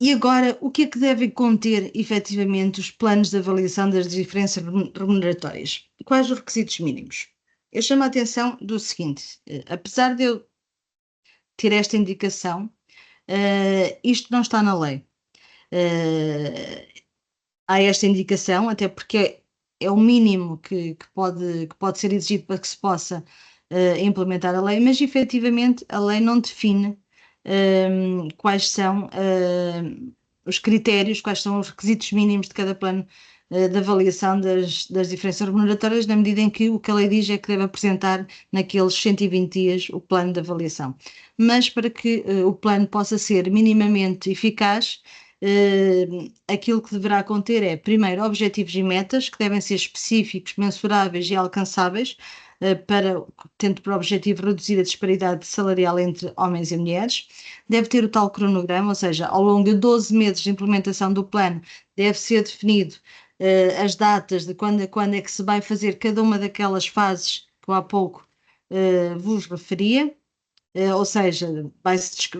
E agora, o que é que devem conter efetivamente os planos de avaliação das diferenças remuneratórias? Quais os requisitos mínimos? Eu chamo a atenção do seguinte: apesar de eu ter esta indicação, isto não está na lei. Há esta indicação, até porque é o mínimo que pode ser exigido para que se possa implementar a lei, mas efetivamente a lei não define quais são os critérios, quais são os requisitos mínimos de cada plano de avaliação das diferenças remuneratórias, na medida em que o que a lei diz é que deve apresentar naqueles 120 dias o plano de avaliação. Mas para que o plano possa ser minimamente eficaz, aquilo que deverá conter é, primeiro, objetivos e metas que devem ser específicos, mensuráveis e alcançáveis, tendo por objetivo reduzir a disparidade salarial entre homens e mulheres. Deve ter o tal cronograma, ou seja, ao longo de 12 meses de implementação do plano, deve ser definido as datas de quando a quando é que se vai fazer cada uma daquelas fases que eu há pouco vos referia. Ou seja,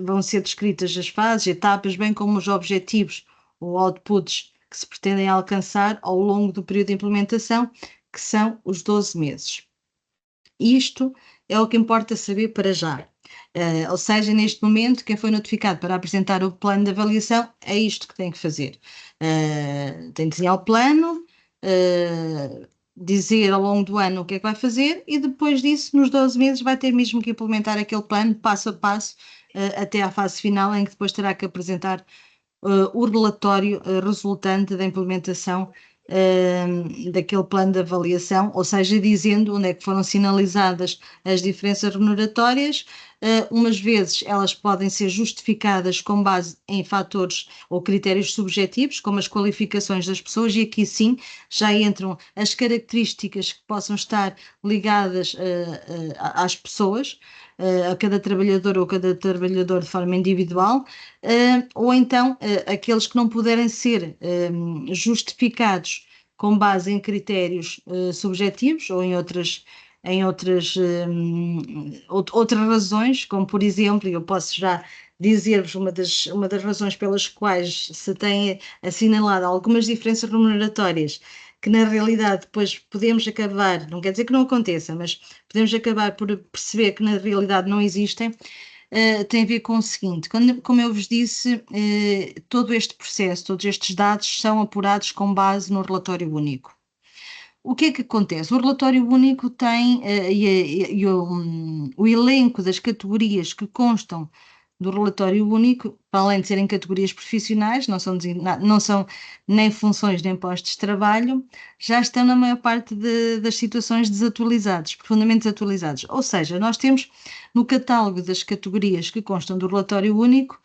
vão ser descritas as fases, etapas, bem como os objetivos ou outputs que se pretendem alcançar ao longo do período de implementação, que são os 12 meses. Isto é o que importa saber para já. Ou seja, neste momento, quem foi notificado para apresentar o plano de avaliação é isto que tem que fazer. Tem que desenhar o plano, dizer ao longo do ano o que é que vai fazer e depois disso, nos 12 meses, vai ter mesmo que implementar aquele plano passo a passo até à fase final, em que depois terá que apresentar o relatório resultante da implementação daquele plano de avaliação, ou seja, dizendo onde é que foram sinalizadas as diferenças remuneratórias. Umas vezes elas podem ser justificadas com base em fatores ou critérios subjetivos, como as qualificações das pessoas, e aqui sim já entram as características que possam estar ligadas às pessoas, a cada trabalhador ou cada trabalhador de forma individual, ou então aqueles que não puderem ser justificados com base em critérios subjetivos ou em outras outras razões, como por exemplo, eu posso já dizer-vos uma das razões pelas quais se tem assinalado algumas diferenças remuneratórias, que na realidade depois podemos acabar, não quer dizer que não aconteça, mas podemos acabar por perceber que na realidade não existem. Tem a ver com o seguinte: como eu vos disse, todo este processo, todos estes dados são apurados com base no relatório único. O que é que acontece? O relatório único tem o elenco das categorias que constam do relatório único, para além de serem categorias profissionais, não são nem funções nem postos de trabalho, já estão na maior parte das situações desatualizados, profundamente desatualizados. Ou seja, nós temos no catálogo das categorias que constam do relatório único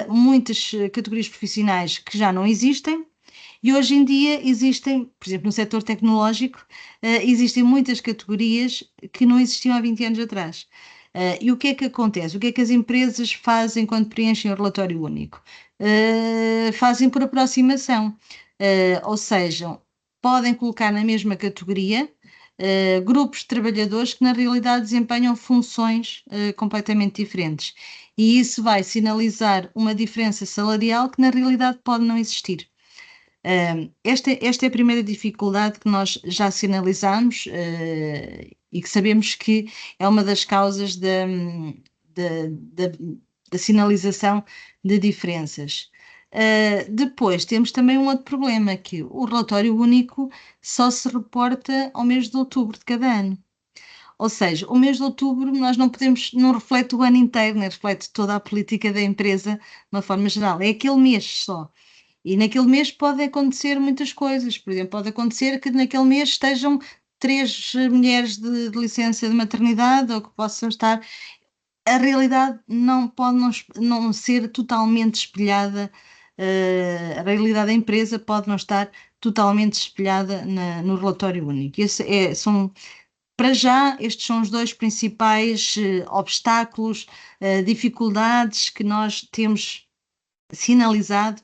muitas categorias profissionais que já não existem. E hoje em dia existem, por exemplo, no setor tecnológico, existem muitas categorias que não existiam há 20 anos atrás. E o que é que acontece? O que é que as empresas fazem quando preenchem o relatório único? Fazem por aproximação, ou seja, podem colocar na mesma categoria grupos de trabalhadores que na realidade desempenham funções completamente diferentes. E isso vai sinalizar uma diferença salarial que na realidade pode não existir. Esta é a primeira dificuldade que nós já sinalizamos e que sabemos que é uma das causas da sinalização de diferenças. Depois temos também um outro problema, que o relatório único só se reporta ao mês de outubro de cada ano. Ou seja, o mês de outubro nós não reflete o ano inteiro, nem reflete toda a política da empresa de uma forma geral, é aquele mês só. E naquele mês podem acontecer muitas coisas. Por exemplo, pode acontecer que naquele mês estejam 3 mulheres de licença de maternidade ou que possam estar. A realidade não pode não ser totalmente espelhada, a realidade da empresa pode não estar totalmente espelhada no relatório único. Para já, estes são os dois principais obstáculos, dificuldades que nós temos sinalizado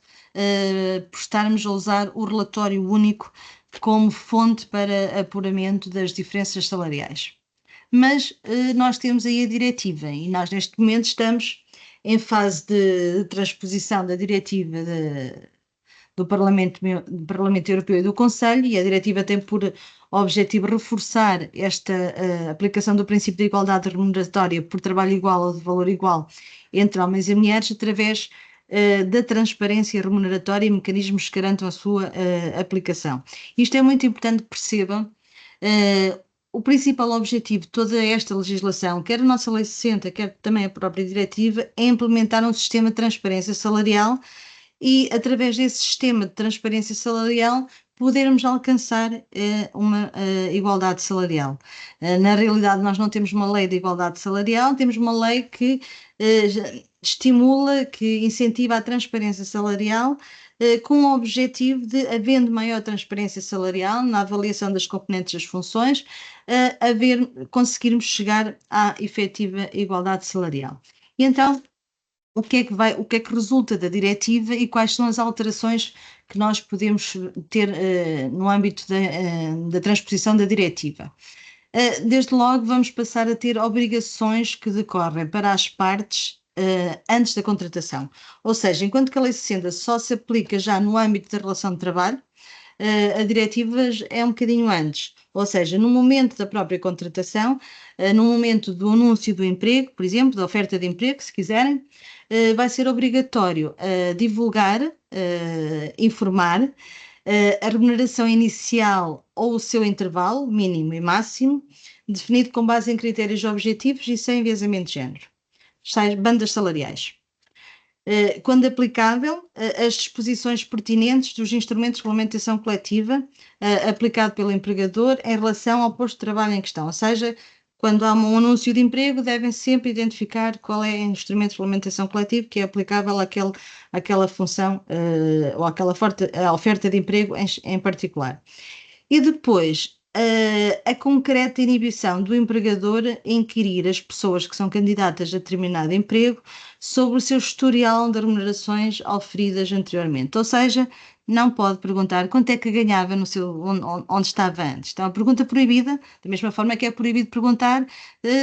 por estarmos a usar o relatório único como fonte para apuramento das diferenças salariais. Mas nós temos aí a diretiva e nós neste momento estamos em fase de transposição da diretiva do Parlamento Europeu e do Conselho, e a diretiva tem por objetivo reforçar esta aplicação do princípio da igualdade remuneratória por trabalho igual ou de valor igual entre homens e mulheres através da transparência remuneratória e mecanismos que garantam a sua aplicação. Isto é muito importante que percebam. O principal objetivo de toda esta legislação, quer a nossa Lei 60, quer também a própria diretiva, é implementar um sistema de transparência salarial e, através desse sistema de transparência salarial, podermos alcançar uma igualdade salarial. Na realidade, nós não temos uma lei de igualdade salarial, temos uma lei que estimula, que incentiva a transparência salarial, com o objetivo de, havendo maior transparência salarial na avaliação das componentes das funções, conseguirmos chegar à efetiva igualdade salarial. E então, o que é que resulta da diretiva e quais são as alterações que nós podemos ter no âmbito da transposição da diretiva? Desde logo vamos passar a ter obrigações que decorrem para as partes antes da contratação. Ou seja, enquanto que a Lei 60 só se aplica já no âmbito da relação de trabalho, a diretiva é um bocadinho antes. Ou seja, no momento da própria contratação, no momento do anúncio do emprego, por exemplo, da oferta de emprego, se quiserem, vai ser obrigatório divulgar, informar a remuneração inicial ou o seu intervalo, mínimo e máximo, definido com base em critérios objetivos e sem enviesamento de género. Bandas salariais. Quando aplicável, as disposições pertinentes dos instrumentos de regulamentação coletiva aplicado pelo empregador em relação ao posto de trabalho em questão. Ou seja, quando há um anúncio de emprego, devem sempre identificar qual é o instrumento de regulamentação coletiva que é aplicável àquela função ou àquela oferta de emprego em particular. E depois, a concreta inibição do empregador em inquirir as pessoas que são candidatas a determinado emprego sobre o seu historial de remunerações auferidas anteriormente. Ou seja, não pode perguntar quanto é que ganhava onde estava antes. Então, a pergunta proibida, da mesma forma que é proibido perguntar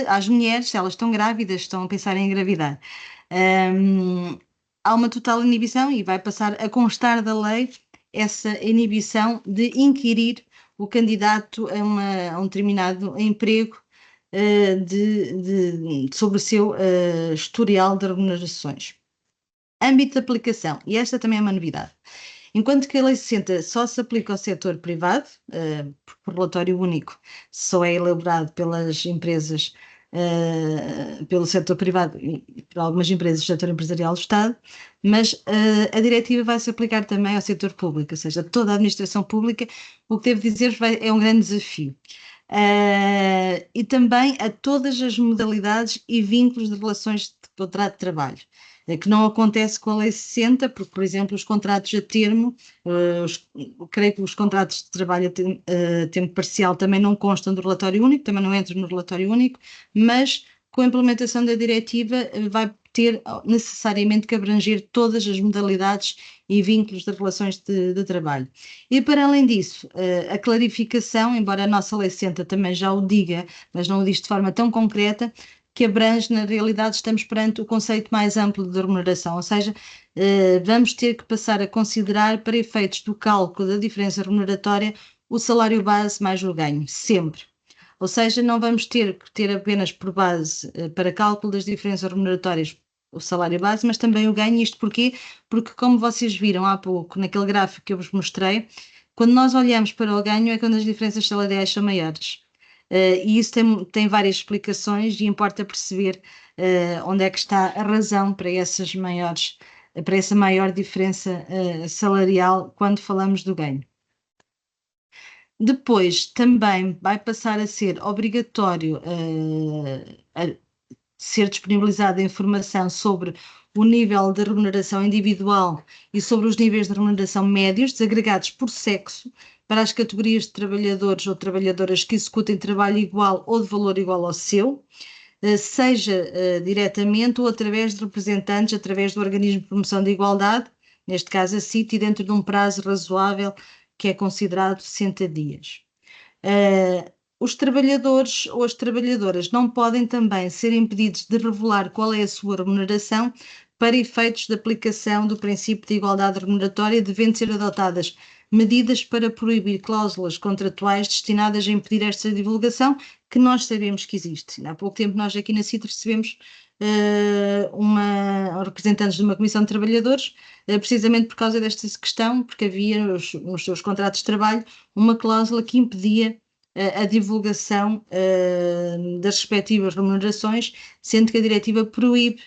às mulheres se elas estão grávidas, estão a pensar em engravidar. Há uma total inibição e vai passar a constar da lei essa inibição de inquirir o candidato a um determinado emprego sobre o seu historial de remunerações. Âmbito de aplicação, e esta também é uma novidade. Enquanto que a Lei 60 só se aplica ao setor privado, por relatório único, só é elaborado pelas empresas, pelo setor privado e por algumas empresas do setor empresarial do Estado, mas a diretiva vai se aplicar também ao setor público, ou seja, toda a administração pública. O que devo dizer é um grande desafio. E também a todas as modalidades e vínculos de relações de contrato de trabalho, que não acontece com a Lei 60, porque, por exemplo, os contratos a termo, creio que os contratos de trabalho a tempo parcial também não constam do relatório único, também não entram no relatório único, mas com a implementação da diretiva vai ter necessariamente que abranger todas as modalidades e vínculos de relações de trabalho. E para além disso, a clarificação, embora a nossa Lei 60 também já o diga, mas não o diz de forma tão concreta, que abrange, na realidade, estamos perante o conceito mais amplo de remuneração, ou seja, vamos ter que passar a considerar, para efeitos do cálculo da diferença remuneratória, o salário base mais o ganho, sempre. Ou seja, não vamos ter que ter apenas por base para cálculo das diferenças remuneratórias o salário base, mas também o ganho. Isto porquê? Porque, como vocês viram há pouco, naquele gráfico que eu vos mostrei, quando nós olhamos para o ganho é quando as diferenças salariais são maiores. E isso tem várias explicações e importa perceber onde é que está a razão para para essa maior diferença salarial quando falamos do ganho. Depois também vai passar a ser obrigatório ser disponibilizada informação sobre o nível de remuneração individual e sobre os níveis de remuneração médios desagregados por sexo para as categorias de trabalhadores ou trabalhadoras que executem trabalho igual ou de valor igual ao seu. seja diretamente ou através de representantes, através do Organismo de Promoção da Igualdade, neste caso a CIT, dentro de um prazo razoável que é considerado 60 dias. Os trabalhadores ou as trabalhadoras não podem também ser impedidos de revelar qual é a sua remuneração para efeitos de aplicação do princípio de igualdade remuneratória, devendo ser adotadas medidas para proibir cláusulas contratuais destinadas a impedir esta divulgação, que nós sabemos que existe. Há pouco tempo nós aqui na CIT recebemos representantes de uma comissão de trabalhadores, precisamente por causa desta questão, porque havia nos seus contratos de trabalho uma cláusula que impedia a divulgação das respectivas remunerações, sendo que a diretiva proíbe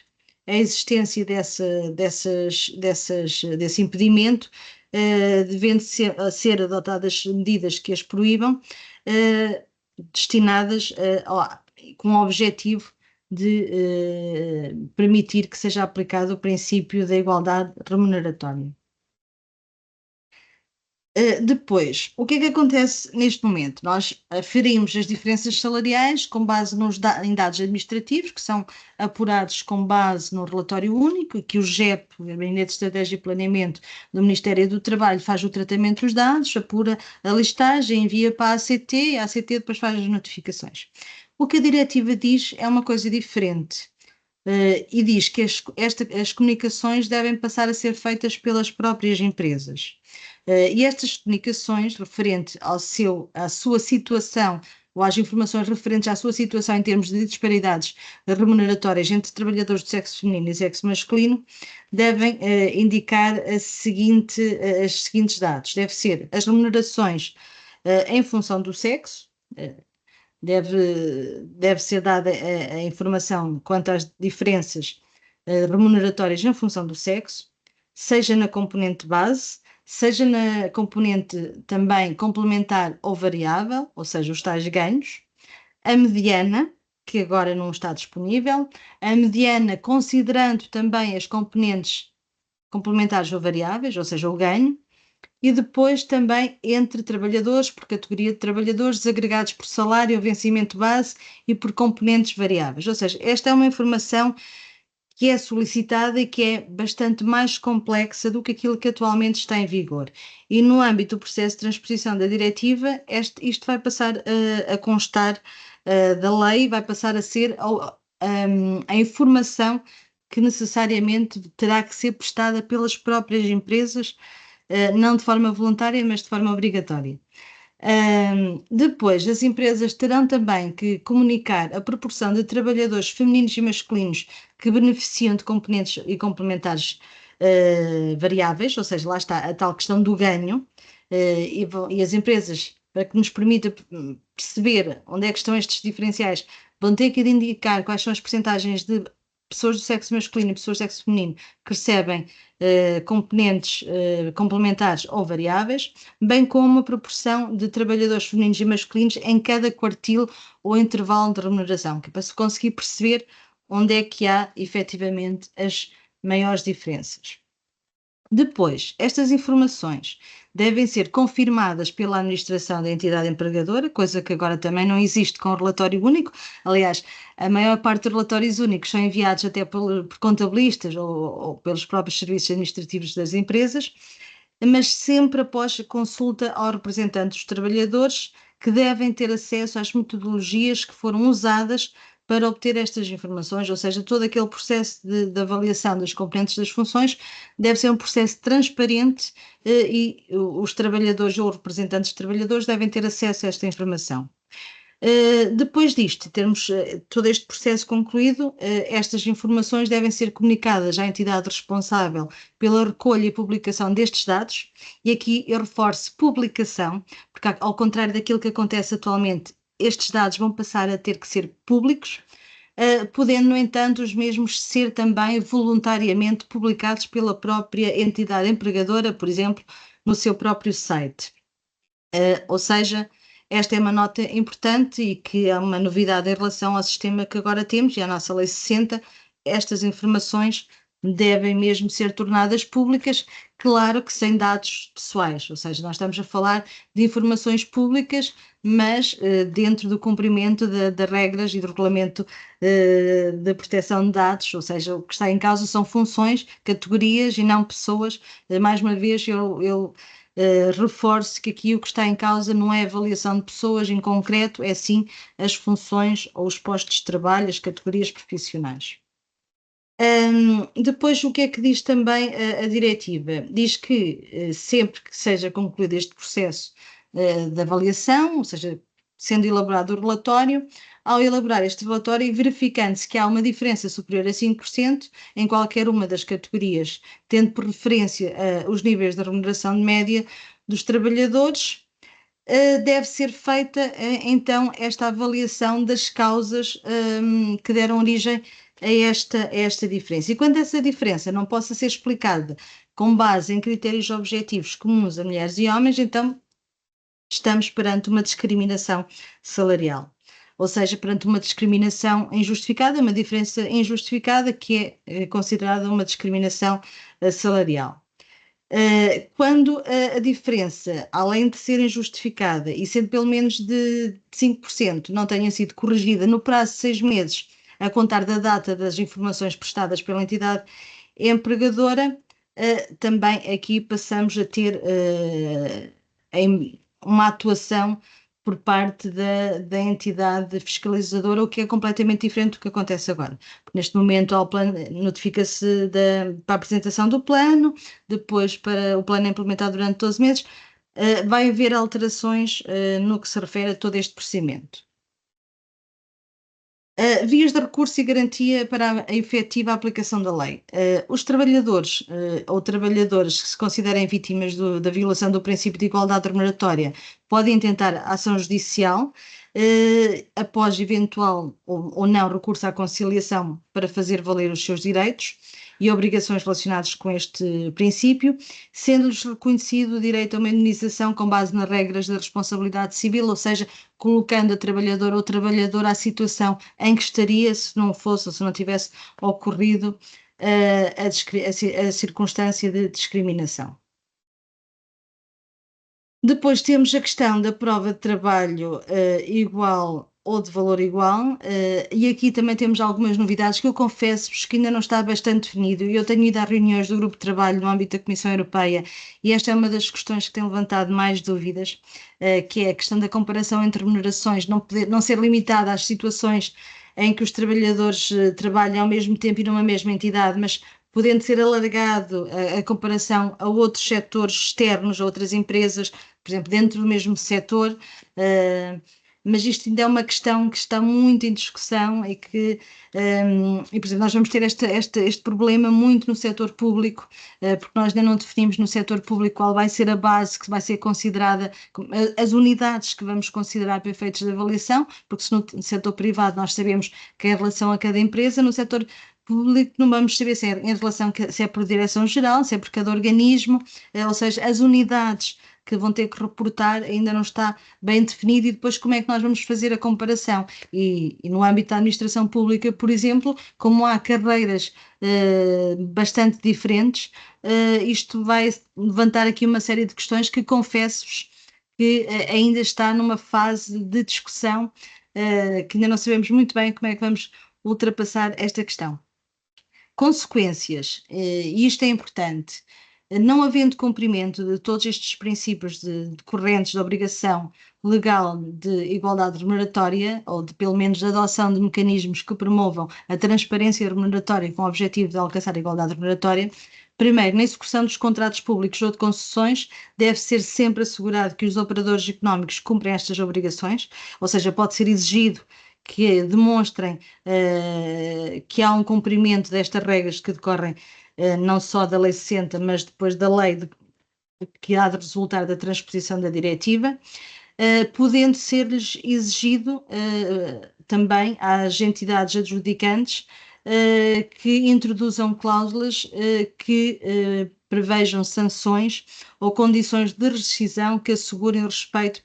a existência desse impedimento, devendo ser adotadas medidas que as proíbam, destinadas com o objetivo de permitir que seja aplicado o princípio da igualdade remuneratória. Depois, o que é que acontece neste momento? Nós aferimos as diferenças salariais com base em dados administrativos, que são apurados com base no relatório único, que o GEP, o Gabinete de Estratégia e Planeamento do Ministério do Trabalho, faz o tratamento dos dados, apura a listagem, envia para a ACT depois faz as notificações. O que a diretiva diz é uma coisa diferente. E diz que as comunicações devem passar a ser feitas pelas próprias empresas. E estas comunicações referentes à sua situação ou às informações referentes à sua situação em termos de disparidades remuneratórias entre trabalhadores do sexo feminino e sexo masculino devem indicar os seguintes dados. Deve ser as remunerações em função do sexo, deve ser dada a informação quanto às diferenças remuneratórias em função do sexo, seja na componente base, seja na componente também complementar ou variável, ou seja, os tais ganhos, a mediana, que agora não está disponível, a mediana considerando também as componentes complementares ou variáveis, ou seja, o ganho, e depois também entre trabalhadores, por categoria de trabalhadores, desagregados por salário ou vencimento base e por componentes variáveis. Ou seja, esta é uma informação que é solicitada e que é bastante mais complexa do que aquilo que atualmente está em vigor. E no âmbito do processo de transposição da diretiva, isto vai passar a constar da lei, vai passar a ser a informação que necessariamente terá que ser prestada pelas próprias empresas, não de forma voluntária, mas de forma obrigatória. Depois, as empresas terão também que comunicar a proporção de trabalhadores femininos e masculinos que beneficiam de componentes e complementares variáveis, ou seja, lá está a tal questão do ganho, e as empresas, para que nos permita perceber onde é que estão estes diferenciais, vão ter que indicar quais são as percentagens de pessoas do sexo masculino e pessoas do sexo feminino que recebem componentes complementares ou variáveis, bem como a proporção de trabalhadores femininos e masculinos em cada quartil ou intervalo de remuneração, que é para se conseguir perceber onde é que há efetivamente as maiores diferenças. Depois, estas informações devem ser confirmadas pela administração da entidade empregadora, coisa que agora também não existe com o relatório único. Aliás, a maior parte dos relatórios únicos são enviados até por contabilistas ou pelos próprios serviços administrativos das empresas, mas sempre após consulta ao representante dos trabalhadores, que devem ter acesso às metodologias que foram usadas para obter estas informações, ou seja, todo aquele processo de avaliação das componentes das funções deve ser um processo transparente e os trabalhadores ou representantes de trabalhadores devem ter acesso a esta informação. Depois disto, termos todo este processo concluído, estas informações devem ser comunicadas à entidade responsável pela recolha e publicação destes dados, e aqui eu reforço publicação, porque ao contrário daquilo que acontece atualmente, estes dados vão passar a ter que ser públicos, podendo, no entanto, os mesmos ser também voluntariamente publicados pela própria entidade empregadora, por exemplo, no seu próprio site. Ou seja, esta é uma nota importante e que é uma novidade em relação ao sistema que agora temos e à nossa Lei 60. Estas informações devem mesmo ser tornadas públicas, claro que sem dados pessoais, ou seja, nós estamos a falar de informações públicas, mas dentro do cumprimento de regras e do regulamento de proteção de dados, ou seja, o que está em causa são funções, categorias e não pessoas. Mais uma vez, eu reforço que aqui o que está em causa não é a avaliação de pessoas em concreto, é sim as funções ou os postos de trabalho, as categorias profissionais. Depois, o que é que diz também a diretiva? Diz que sempre que seja concluído este processo de avaliação, ou seja, sendo elaborado o relatório, ao elaborar este relatório e verificando-se que há uma diferença superior a 5% em qualquer uma das categorias, tendo por referência os níveis de remuneração de média dos trabalhadores, deve ser feita então esta avaliação das causas que deram origem a esta diferença. E quando essa diferença não possa ser explicada com base em critérios objetivos comuns a mulheres e homens, então estamos perante uma discriminação salarial. Ou seja, perante uma discriminação injustificada, uma diferença injustificada que é considerada uma discriminação salarial. Quando a diferença, além de ser injustificada e sendo pelo menos de 5%, não tenha sido corrigida no prazo de 6 meses, a contar da data das informações prestadas pela entidade empregadora, também aqui passamos a ter uma atuação por parte da entidade fiscalizadora, o que é completamente diferente do que acontece agora. Neste momento, notifica-se para a apresentação do plano, depois para o plano implementado durante 12 meses, vai haver alterações no que se refere a todo este procedimento. Vias de recurso e garantia para a efetiva aplicação da lei. Os trabalhadores ou trabalhadoras que se considerem vítimas da violação do princípio de igualdade remuneratória podem tentar ação judicial após eventual ou não recurso à conciliação para fazer valer os seus direitos e obrigações relacionadas com este princípio, sendo-lhes reconhecido o direito a uma indenização com base nas regras da responsabilidade civil, ou seja, colocando a trabalhadora ou trabalhadora à situação em que estaria se não fosse ou se não tivesse ocorrido a circunstância de discriminação. Depois temos a questão da prova de trabalho igual ou de valor igual, e aqui também temos algumas novidades que eu confesso-vos que ainda não está bastante definido. Eu tenho ido a reuniões do grupo de trabalho no âmbito da Comissão Europeia e esta é uma das questões que tem levantado mais dúvidas, que é a questão da comparação entre remunerações, não ser limitada às situações em que os trabalhadores trabalham ao mesmo tempo e numa mesma entidade, mas podendo ser alargado a comparação a outros setores externos, a outras empresas, por exemplo, dentro do mesmo setor, mas isto ainda é uma questão que está muito em discussão e que, por exemplo, nós vamos ter este problema muito no setor público, porque nós ainda não definimos no setor público qual vai ser a base que vai ser considerada, as unidades que vamos considerar para efeitos de avaliação, porque se no setor privado nós sabemos que é em relação a cada empresa, no setor público não vamos saber se é em relação, se é por direção-geral, se é por cada organismo, ou seja, as unidades que vão ter que reportar ainda não está bem definido e depois como é que nós vamos fazer a comparação. E no âmbito da administração pública, por exemplo, como há carreiras bastante diferentes, isto vai levantar aqui uma série de questões que confesso-vos que ainda está numa fase de discussão, que ainda não sabemos muito bem como é que vamos ultrapassar esta questão. Consequências, e isto é importante, não havendo cumprimento de todos estes princípios decorrentes da obrigação legal de igualdade remuneratória, ou de pelo menos de adoção de mecanismos que promovam a transparência remuneratória com o objetivo de alcançar a igualdade remuneratória, primeiro, na execução dos contratos públicos ou de concessões, deve ser sempre assegurado que os operadores económicos cumprem estas obrigações, ou seja, pode ser exigido que demonstrem que há um cumprimento destas regras que decorrem não só da Lei 60, mas depois da lei que há de resultar da transposição da diretiva, podendo ser-lhes exigido também às entidades adjudicantes que introduzam cláusulas que prevejam sanções ou condições de rescisão que assegurem o respeito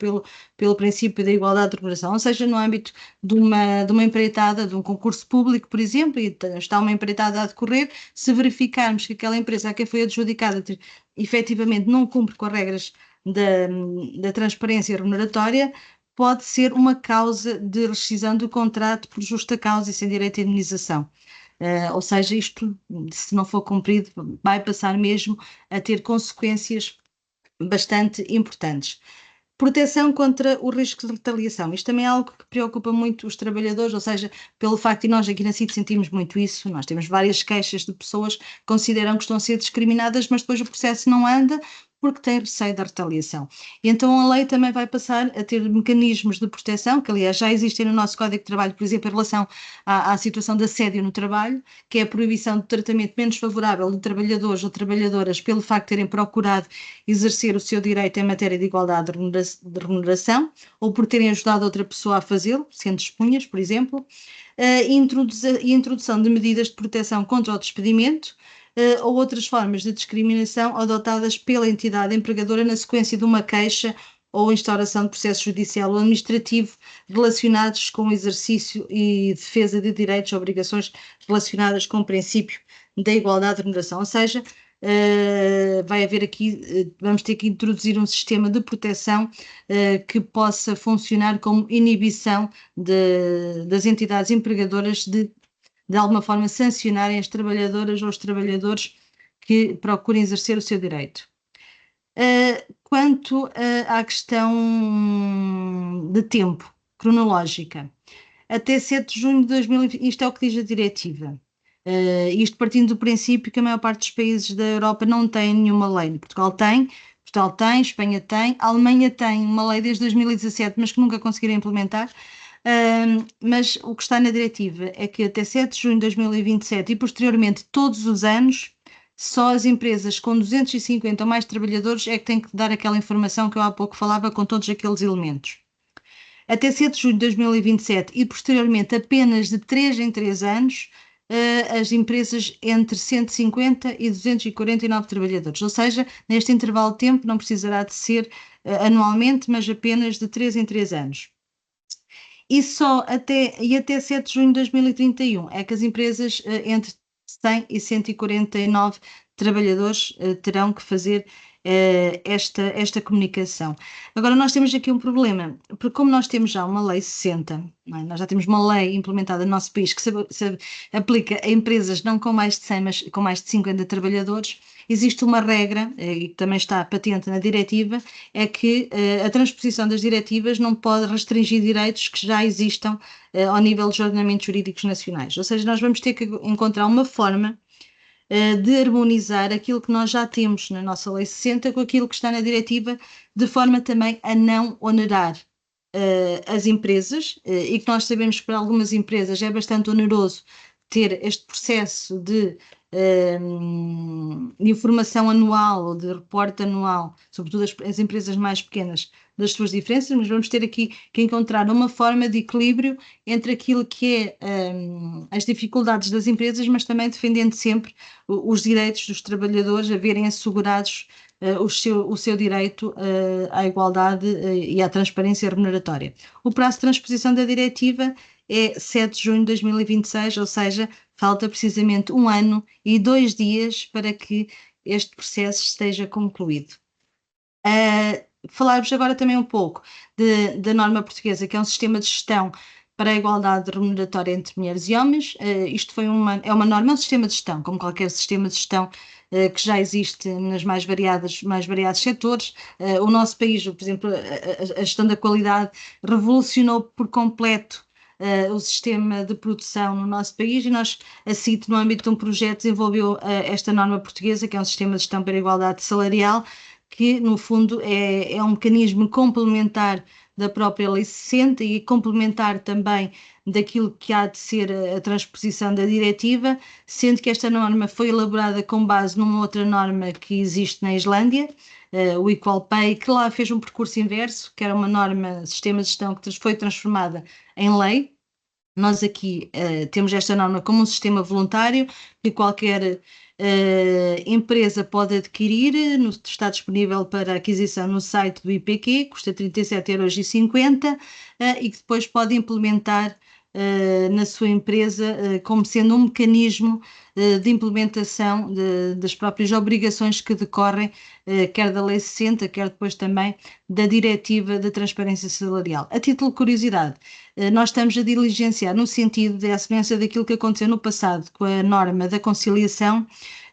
pelo princípio da igualdade de remuneração, ou seja, no âmbito de uma empreitada, de um concurso público, por exemplo, e está uma empreitada a decorrer, se verificarmos que aquela empresa a quem foi adjudicada efetivamente não cumpre com as regras da transparência remuneratória, pode ser uma causa de rescisão do contrato por justa causa e sem direito à indemnização. Ou seja, isto, se não for cumprido, vai passar mesmo a ter consequências bastante importantes. Proteção contra o risco de retaliação. Isto também é algo que preocupa muito os trabalhadores, ou seja, pelo facto de nós aqui na CIT sentimos muito isso, nós temos várias queixas de pessoas que consideram que estão a ser discriminadas, mas depois o processo não anda porque têm receio da retaliação. E então a lei também vai passar a ter mecanismos de proteção, que aliás já existem no nosso Código de Trabalho, por exemplo, em relação à situação de assédio no trabalho, que é a proibição de tratamento menos favorável de trabalhadores ou trabalhadoras pelo facto de terem procurado exercer o seu direito em matéria de igualdade de remuneração, ou por terem ajudado outra pessoa a fazê-lo, sendo espunhas, por exemplo, e introdução de medidas de proteção contra o despedimento, ou outras formas de discriminação adotadas pela entidade empregadora na sequência de uma queixa ou instauração de processo judicial ou administrativo relacionados com o exercício e defesa de direitos ou obrigações relacionadas com o princípio da igualdade de remuneração, ou seja, vai haver aqui, vamos ter que introduzir um sistema de proteção que possa funcionar como inibição das entidades empregadoras de alguma forma sancionarem as trabalhadoras ou os trabalhadores que procurem exercer o seu direito. Quanto à questão de tempo cronológica, até 7 de junho de 2020, isto é o que diz a diretiva. Isto partindo do princípio que a maior parte dos países da Europa não tem nenhuma lei. Portugal tem, Espanha tem, a Alemanha tem uma lei desde 2017, mas que nunca conseguiram implementar. Mas o que está na diretiva é que até 7 de junho de 2027 e posteriormente todos os anos, só as empresas com 250 ou mais trabalhadores é que têm que dar aquela informação que eu há pouco falava com todos aqueles elementos. Até 7 de junho de 2027 e posteriormente apenas de 3 em 3 anos, as empresas entre 150 e 249 trabalhadores, ou seja, neste intervalo de tempo não precisará de ser anualmente, mas apenas de 3 em 3 anos. E até 7 de junho de 2031 é que as empresas entre 100 e 149 trabalhadores terão que fazer esta comunicação. Agora, nós temos aqui um problema, porque como nós temos já uma lei 60, não é? Nós já temos uma lei implementada no nosso país que se aplica a empresas não com mais de 100, mas com mais de 50 trabalhadores, existe uma regra, e que também está patente na diretiva, é que a transposição das diretivas não pode restringir direitos que já existam ao nível dos ordenamentos jurídicos nacionais. Ou seja, nós vamos ter que encontrar uma forma de harmonizar aquilo que nós já temos na nossa Lei 60 com aquilo que está na diretiva, de forma também a não onerar as empresas, e que nós sabemos que para algumas empresas é bastante oneroso ter este processo de informação anual ou de reporte anual, sobretudo as empresas mais pequenas, das suas diferenças, mas vamos ter aqui que encontrar uma forma de equilíbrio entre aquilo que é as dificuldades das empresas, mas também defendendo sempre os direitos dos trabalhadores a verem assegurados o seu direito à igualdade e à transparência remuneratória. O prazo de transposição da diretiva é 7 de junho de 2026, ou seja, falta precisamente 1 ano e 2 dias para que este processo esteja concluído. Falar-vos agora também um pouco da norma portuguesa, que é um sistema de gestão para a igualdade remuneratória entre mulheres e homens. Isto é uma norma, é um sistema de gestão, como qualquer sistema de gestão que já existe nos mais variados setores. O nosso país, por exemplo, a gestão da qualidade revolucionou por completo o sistema de produção no nosso país, e nós, a CIT, no âmbito de um projeto, desenvolveu esta norma portuguesa, que é um sistema de gestão para a igualdade salarial, que no fundo é um mecanismo complementar da própria Lei 60 e complementar também daquilo que há de ser a transposição da diretiva, sendo que esta norma foi elaborada com base numa outra norma que existe na Islândia, o Equal Pay, que lá fez um percurso inverso, que era uma norma, sistema de gestão que foi transformada em lei. Nós aqui temos esta norma como um sistema voluntário, que qualquer A empresa pode adquirir, está disponível para aquisição no site do IPQ, custa 37,50 € e que depois pode implementar na sua empresa como sendo um mecanismo de implementação das próprias obrigações que decorrem, quer da Lei 60, quer depois também da Diretiva de Transparência Salarial. A título de curiosidade, nós estamos a diligenciar no sentido de, à semelhança daquilo que aconteceu no passado com a norma da conciliação,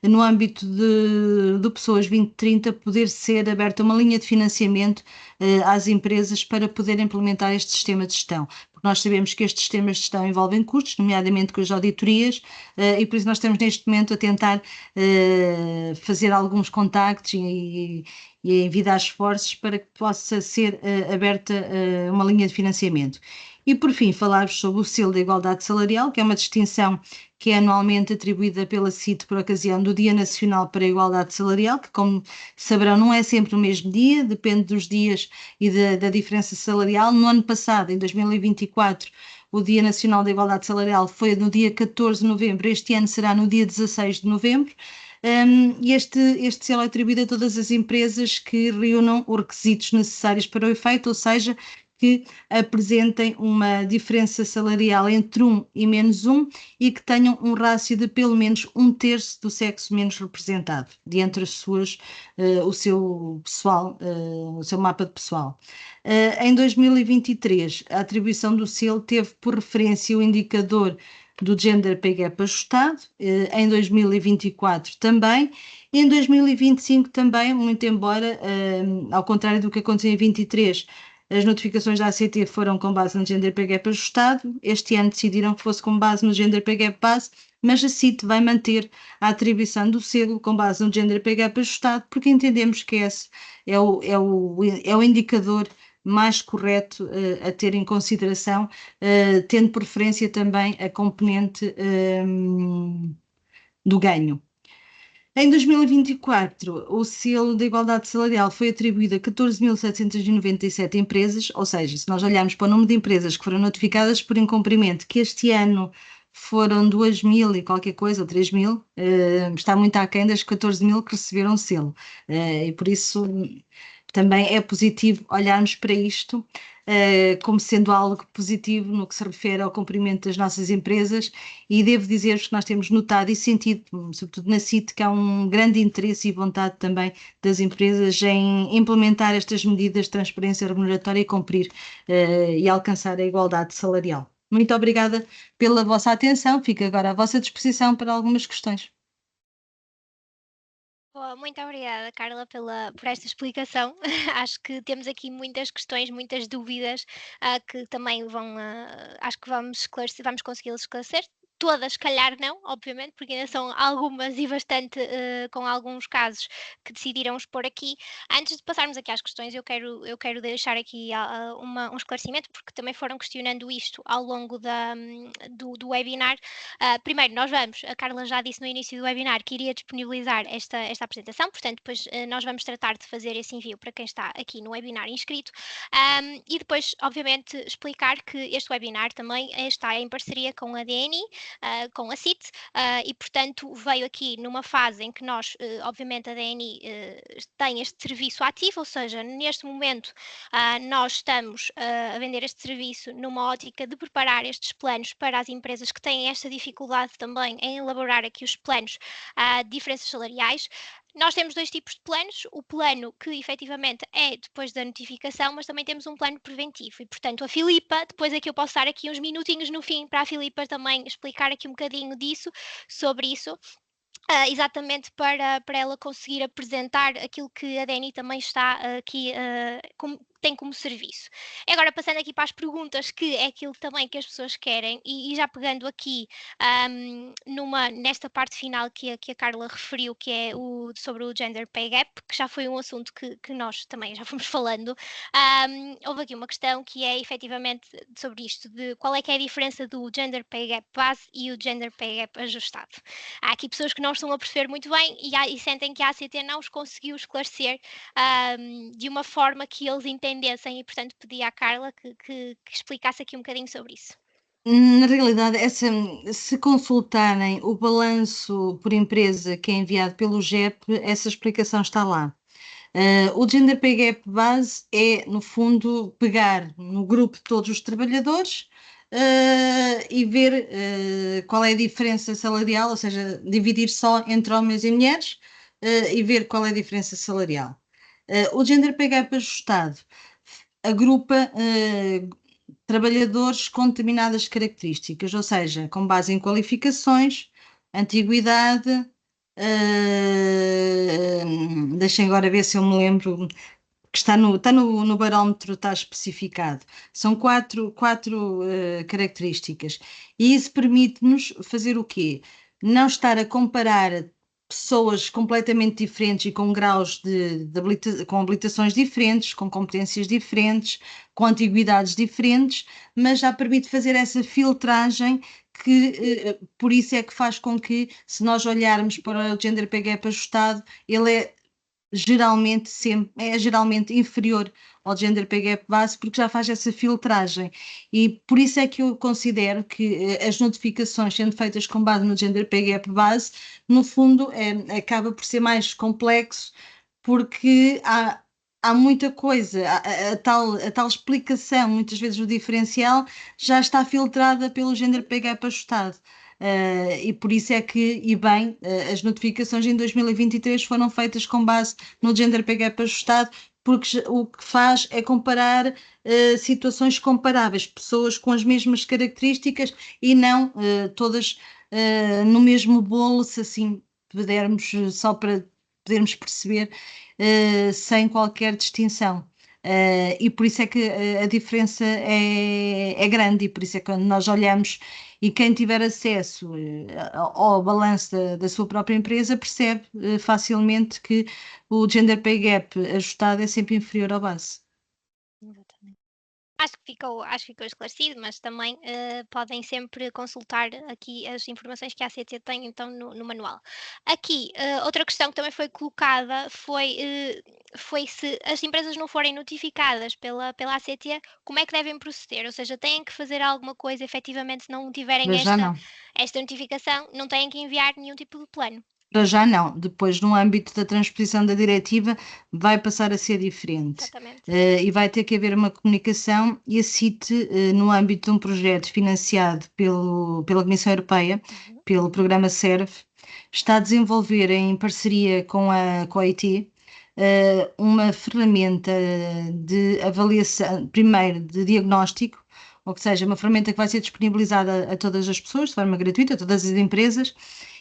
no âmbito de Pessoas 2030, poder ser aberta uma linha de financiamento às empresas para poder implementar este sistema de gestão. Porque nós sabemos que estes sistemas de gestão envolvem custos, nomeadamente com as auditorias, e por isso nós estamos neste momento a tentar fazer alguns contactos e envidar esforços para que possa ser aberta uma linha de financiamento. E, por fim, falar-vos sobre o selo da igualdade salarial, que é uma distinção que é anualmente atribuída pela CIT por ocasião do Dia Nacional para a Igualdade Salarial, que, como saberão, não é sempre o mesmo dia, depende dos dias e da diferença salarial. No ano passado, em 2024, o Dia Nacional da Igualdade Salarial foi no dia 14 de novembro, este ano será no dia 16 de novembro. E este selo é atribuído a todas as empresas que reúnam os requisitos necessários para o efeito, ou seja, que apresentem uma diferença salarial entre 1 e -1 e que tenham um rácio de pelo menos 1/3 do sexo menos representado, de entre as suas, o seu pessoal, o seu mapa de pessoal. Em 2023, a atribuição do selo teve por referência o indicador do Gender Pay Gap ajustado, em 2024 também, e em 2025 também, muito embora, ao contrário do que aconteceu em 23, as notificações da ACT foram com base no Gender Pay Gap ajustado, este ano decidiram que fosse com base no Gender Pay Gap base, mas a CIT vai manter a atribuição do selo com base no Gender Pay Gap ajustado, porque entendemos que esse é o indicador mais correto a ter em consideração, tendo preferência também a componente do ganho. Em 2024, o selo da igualdade salarial foi atribuído a 14.797 empresas, ou seja, se nós olharmos para o número de empresas que foram notificadas por incumprimento, que este ano foram 2.000 e qualquer coisa, ou 3.000, está muito aquém das 14.000 que receberam o selo. E por isso também é positivo olharmos para isto como sendo algo positivo no que se refere ao cumprimento das nossas empresas, e devo dizer-vos que nós temos notado e sentido, sobretudo na CIT, que há um grande interesse e vontade também das empresas em implementar estas medidas de transparência remuneratória e cumprir e alcançar a igualdade salarial. Muito obrigada pela vossa atenção, fico agora à vossa disposição para algumas questões. Boa, muito obrigada, Carla, por esta explicação. Acho que temos aqui muitas questões, muitas dúvidas, que também acho que vamos esclarecer, vamos conseguir esclarecer. Todas, se calhar não, obviamente, porque ainda são algumas e bastante, com alguns casos que decidiram expor aqui. Antes de passarmos aqui às questões, eu quero deixar aqui um esclarecimento, porque também foram questionando isto ao longo do webinar. Primeiro, a Carla já disse no início do webinar que iria disponibilizar esta apresentação, portanto, depois nós vamos tratar de fazer esse envio para quem está aqui no webinar inscrito. E depois, obviamente, explicar que este webinar também está em parceria com a DNI, com a CIT, e, portanto, veio aqui numa fase em que nós, obviamente, a DNI tem este serviço ativo, ou seja, neste momento nós estamos a vender este serviço numa ótica de preparar estes planos para as empresas que têm esta dificuldade também em elaborar aqui os planos de diferenças salariais. Nós temos dois tipos de planos, o plano que efetivamente é depois da notificação, mas também temos um plano preventivo e, portanto, a Filipa, depois aqui eu posso dar aqui uns minutinhos no fim para a Filipa também explicar aqui um bocadinho sobre isso. Exatamente para ela conseguir apresentar aquilo que a Dani também está aqui, tem como serviço. Agora, passando aqui para as perguntas, que é aquilo também que as pessoas querem, e já pegando aqui nesta parte final que a Carla referiu, que é sobre o Gender Pay Gap, que já foi um assunto que nós também já fomos falando. Houve aqui uma questão que é efetivamente sobre isto, de qual é que é a diferença do Gender Pay Gap base e o Gender Pay Gap ajustado. Há aqui pessoas que não estão a perceber muito bem e sentem que a ACT não os conseguiu esclarecer de uma forma que eles entendessem, e portanto pedi à Carla que explicasse aqui um bocadinho sobre isso. Na realidade, se consultarem o balanço por empresa que é enviado pelo GEP, essa explicação está lá. O Gender Pay Gap base é, no fundo, pegar no grupo de todos os trabalhadores e ver qual é a diferença salarial, ou seja, dividir só entre homens e mulheres e ver qual é a diferença salarial. O Gender Pay Gap ajustado agrupa trabalhadores com determinadas características, ou seja, com base em qualificações, antiguidade. Deixem agora ver se eu me lembro que está no barómetro, está especificado. São quatro características. E isso permite-nos fazer o quê? Não estar a comparar pessoas completamente diferentes e com graus com habilitações diferentes, com competências diferentes, com antiguidades diferentes, mas já permite fazer essa filtragem que, por isso é que faz com que, se nós olharmos para o Gender Pay Gap ajustado, ele é geralmente inferior ao Gender Pay Gap base, porque já faz essa filtragem. E por isso é que eu considero que as notificações sendo feitas com base no Gender Pay Gap base, no fundo, acaba por ser mais complexo, porque há muita coisa, a tal explicação, muitas vezes o diferencial, já está filtrada pelo Gender Pay Gap ajustado. E por isso é que, e bem, as notificações em 2023 foram feitas com base no Gender Pay Gap ajustado, porque o que faz é comparar situações comparáveis, pessoas com as mesmas características e não todas no mesmo bolo, se assim pudermos, só para podermos perceber, sem qualquer distinção. E por isso é que a diferença é grande, e por isso é que quando nós olhamos e quem tiver acesso ao balanço da sua própria empresa percebe facilmente que o Gender Pay Gap ajustado é sempre inferior ao base. Exatamente. Acho que ficou esclarecido, mas também podem sempre consultar aqui as informações que a ACT tem então no manual. Aqui, outra questão que também foi colocada foi se as empresas não forem notificadas pela ACT, como é que devem proceder? Ou seja, têm que fazer alguma coisa efetivamente se não tiverem Para já não. esta notificação, não têm que enviar nenhum tipo de plano. Para já não. Depois, no âmbito da transposição da diretiva, vai passar a ser diferente. Exatamente. E vai ter que haver uma comunicação, e a CIT, no âmbito de um projeto financiado pela Comissão Europeia, pelo programa SERV, está a desenvolver em parceria com a IT uma ferramenta de avaliação, primeiro de diagnóstico, ou seja, uma ferramenta que vai ser disponibilizada a todas as pessoas, de forma gratuita, a todas as empresas,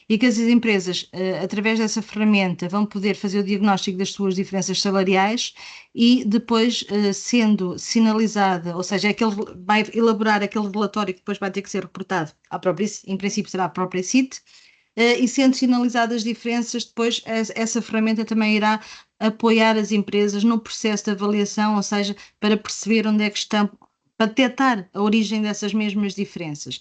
e que as empresas, através dessa ferramenta, vão poder fazer o diagnóstico das suas diferenças salariais e depois, sendo sinalizada, ou seja, vai elaborar aquele relatório que depois vai ter que ser reportado em princípio será a própria CIT, e sendo sinalizadas as diferenças, depois essa ferramenta também irá apoiar as empresas no processo de avaliação, ou seja, para perceber onde é que estão, para detectar a origem dessas mesmas diferenças.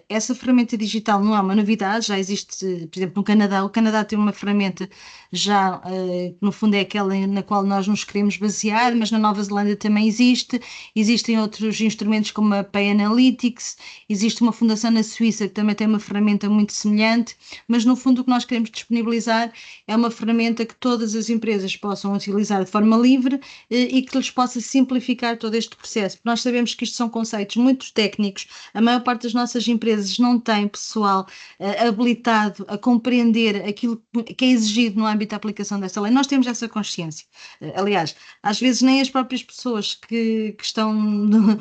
Essa ferramenta digital não é uma novidade, já existe, por exemplo, no Canadá. O Canadá tem uma ferramenta já, que no fundo é aquela na qual nós nos queremos basear, mas na Nova Zelândia também existe. Existem outros instrumentos como a Pay Analytics, existe uma fundação na Suíça que também tem uma ferramenta muito semelhante, mas no fundo o que nós queremos disponibilizar é uma ferramenta que todas as empresas possam utilizar de forma livre e que lhes possa simplificar todo este processo. Nós sabemos que isto são conceitos muito técnicos, a maior parte das nossas empresas não tem pessoal habilitado a compreender aquilo que é exigido no âmbito da aplicação desta lei. Nós temos essa consciência. Aliás, às vezes nem as próprias pessoas que estão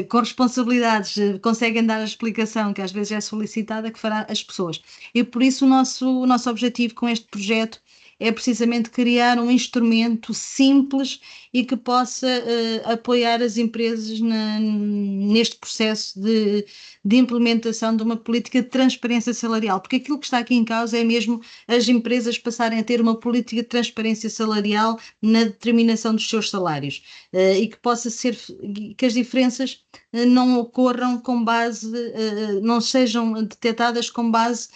com responsabilidades conseguem dar a explicação que às vezes é solicitada, que fará as pessoas. E por isso o nosso objetivo com este projeto é precisamente criar um instrumento simples e que possa apoiar as empresas neste processo de implementação de uma política de transparência salarial, porque aquilo que está aqui em causa é mesmo as empresas passarem a ter uma política de transparência salarial na determinação dos seus salários e que possa ser, que as diferenças não ocorram com base, não sejam detectadas com base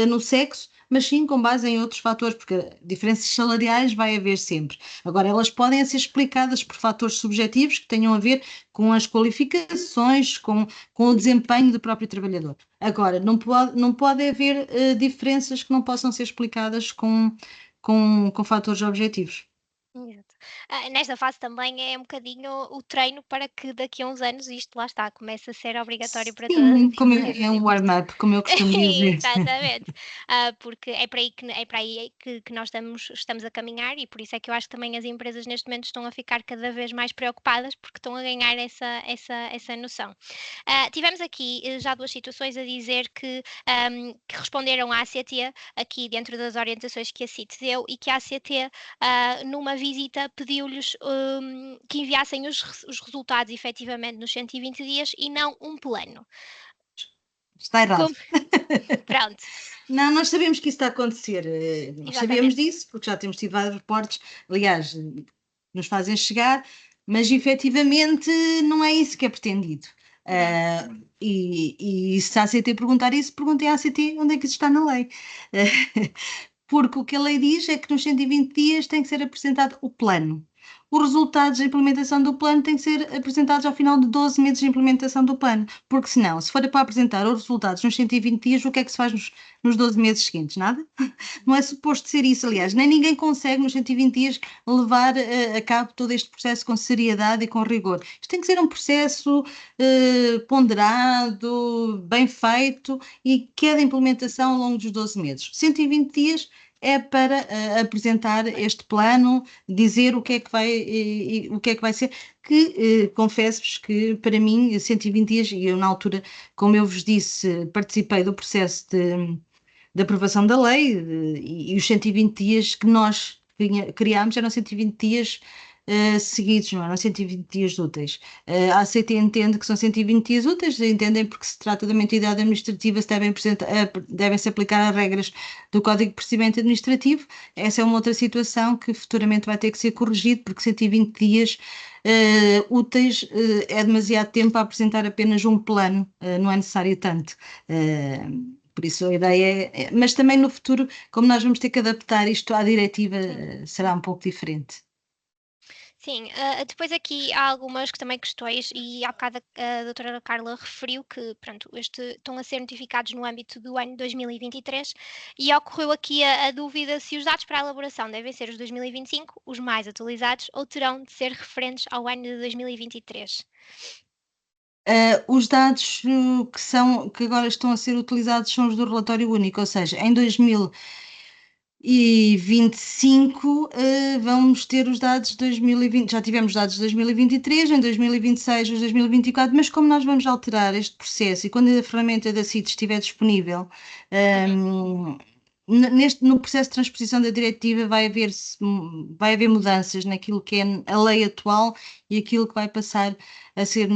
no sexo, mas sim com base em outros fatores, porque diferenças salariais vai haver sempre. Agora, elas podem ser explicadas por fatores subjetivos que tenham a ver com as qualificações, com o desempenho do próprio trabalhador. Agora, não pode haver diferenças que não possam ser explicadas com fatores objetivos. Exato. Nesta fase também é um bocadinho o treino para que daqui a uns anos isto lá está, comece a ser obrigatório para todas Sim, as empresas. é um warm-up, como eu costumo dizer. Exatamente. Porque é para aí que nós estamos a caminhar e por isso é que eu acho que também as empresas neste momento estão a ficar cada vez mais preocupadas porque estão a ganhar essa noção. Tivemos aqui já duas situações a dizer que responderam à ACT aqui dentro das orientações que a CIT deu e que a ACT numa visita pediu-lhes que enviassem os resultados efetivamente nos 120 dias e não um plano. Está errado. Pronto. Não, nós sabemos que isso está a acontecer. Nós sabemos Exatamente. disso, porque já temos tido vários reportes, aliás, nos fazem chegar, mas efetivamente não é isso que é pretendido. E se a ACT perguntar isso, perguntem à ACT onde é que isso está na lei. Porque o que a lei diz é que nos 120 dias tem que ser apresentado o plano. Os resultados da implementação do plano têm que ser apresentados ao final de 12 meses de implementação do plano, porque senão, se for para apresentar os resultados nos 120 dias, o que é que se faz nos 12 meses seguintes? Nada? Não é suposto ser isso, aliás, nem ninguém consegue nos 120 dias levar a cabo todo este processo com seriedade e com rigor. Isto tem que ser um processo ponderado, bem feito e que é de implementação ao longo dos 12 meses. 120 dias é para apresentar este plano, dizer o que é que vai ser, que confesso-vos que para mim 120 dias, e eu na altura, como eu vos disse, participei do processo de aprovação da lei e os 120 dias que nós criámos eram 120 dias seguidos, não eram 120 dias úteis. A ACT entende que são 120 dias úteis, entendem porque se trata de uma entidade administrativa, se devem-se aplicar as regras do Código de Procedimento Administrativo. Essa é uma outra situação que futuramente vai ter que ser corrigido, porque 120 dias úteis é demasiado tempo para apresentar apenas um plano, não é necessário tanto. Por isso a ideia é, mas também no futuro, como nós vamos ter que adaptar isto à diretiva, será um pouco diferente. Sim, depois aqui há algumas também questões e há bocado a doutora Carla referiu que, pronto, estão a ser notificados no âmbito do ano 2023 e ocorreu aqui a dúvida se os dados para a elaboração devem ser os 2025, os mais atualizados, ou terão de ser referentes ao ano de 2023. Os dados que agora estão a ser utilizados são os do relatório único, ou seja, em 2025 vamos ter os dados de 2020, já tivemos dados de 2023, em 2026 os 2024, mas como nós vamos alterar este processo e quando a ferramenta da CIT estiver disponível, no processo de transposição da diretiva vai haver mudanças naquilo que é a lei atual e aquilo que vai passar a ser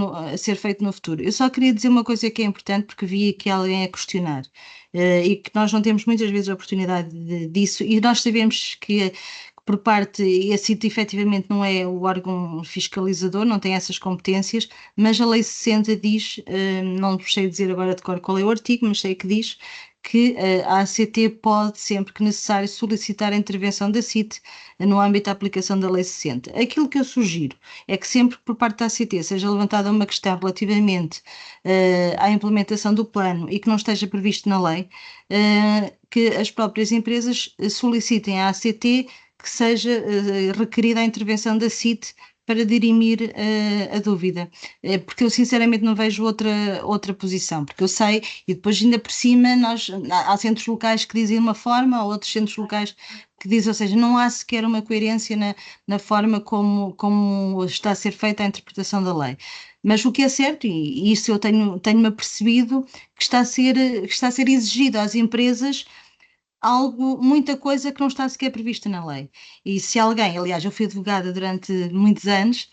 feito no futuro. Eu só queria dizer uma coisa que é importante, porque vi aqui alguém a questionar, e que nós não temos muitas vezes a oportunidade disso, e nós sabemos que por parte, e a CIT efetivamente não é o órgão fiscalizador, não tem essas competências, mas a Lei 60 diz, não sei dizer agora de cor qual é o artigo, mas sei que diz que a ACT pode, sempre que necessário, solicitar a intervenção da CIT no âmbito da aplicação da Lei 60. Aquilo que eu sugiro é que sempre que por parte da ACT seja levantada uma questão relativamente à implementação do plano e que não esteja previsto na lei, que as próprias empresas solicitem à ACT que seja requerida a intervenção da CIT para dirimir a dúvida, porque eu sinceramente não vejo outra posição, porque eu sei, e depois ainda por cima há centros locais que dizem uma forma, há outros centros locais que dizem, ou seja, não há sequer uma coerência na forma como está a ser feita a interpretação da lei. Mas o que é certo, e isso eu tenho-me apercebido, que está a ser exigido às empresas muita coisa que não está sequer prevista na lei. E se alguém, aliás, eu fui advogada durante muitos anos,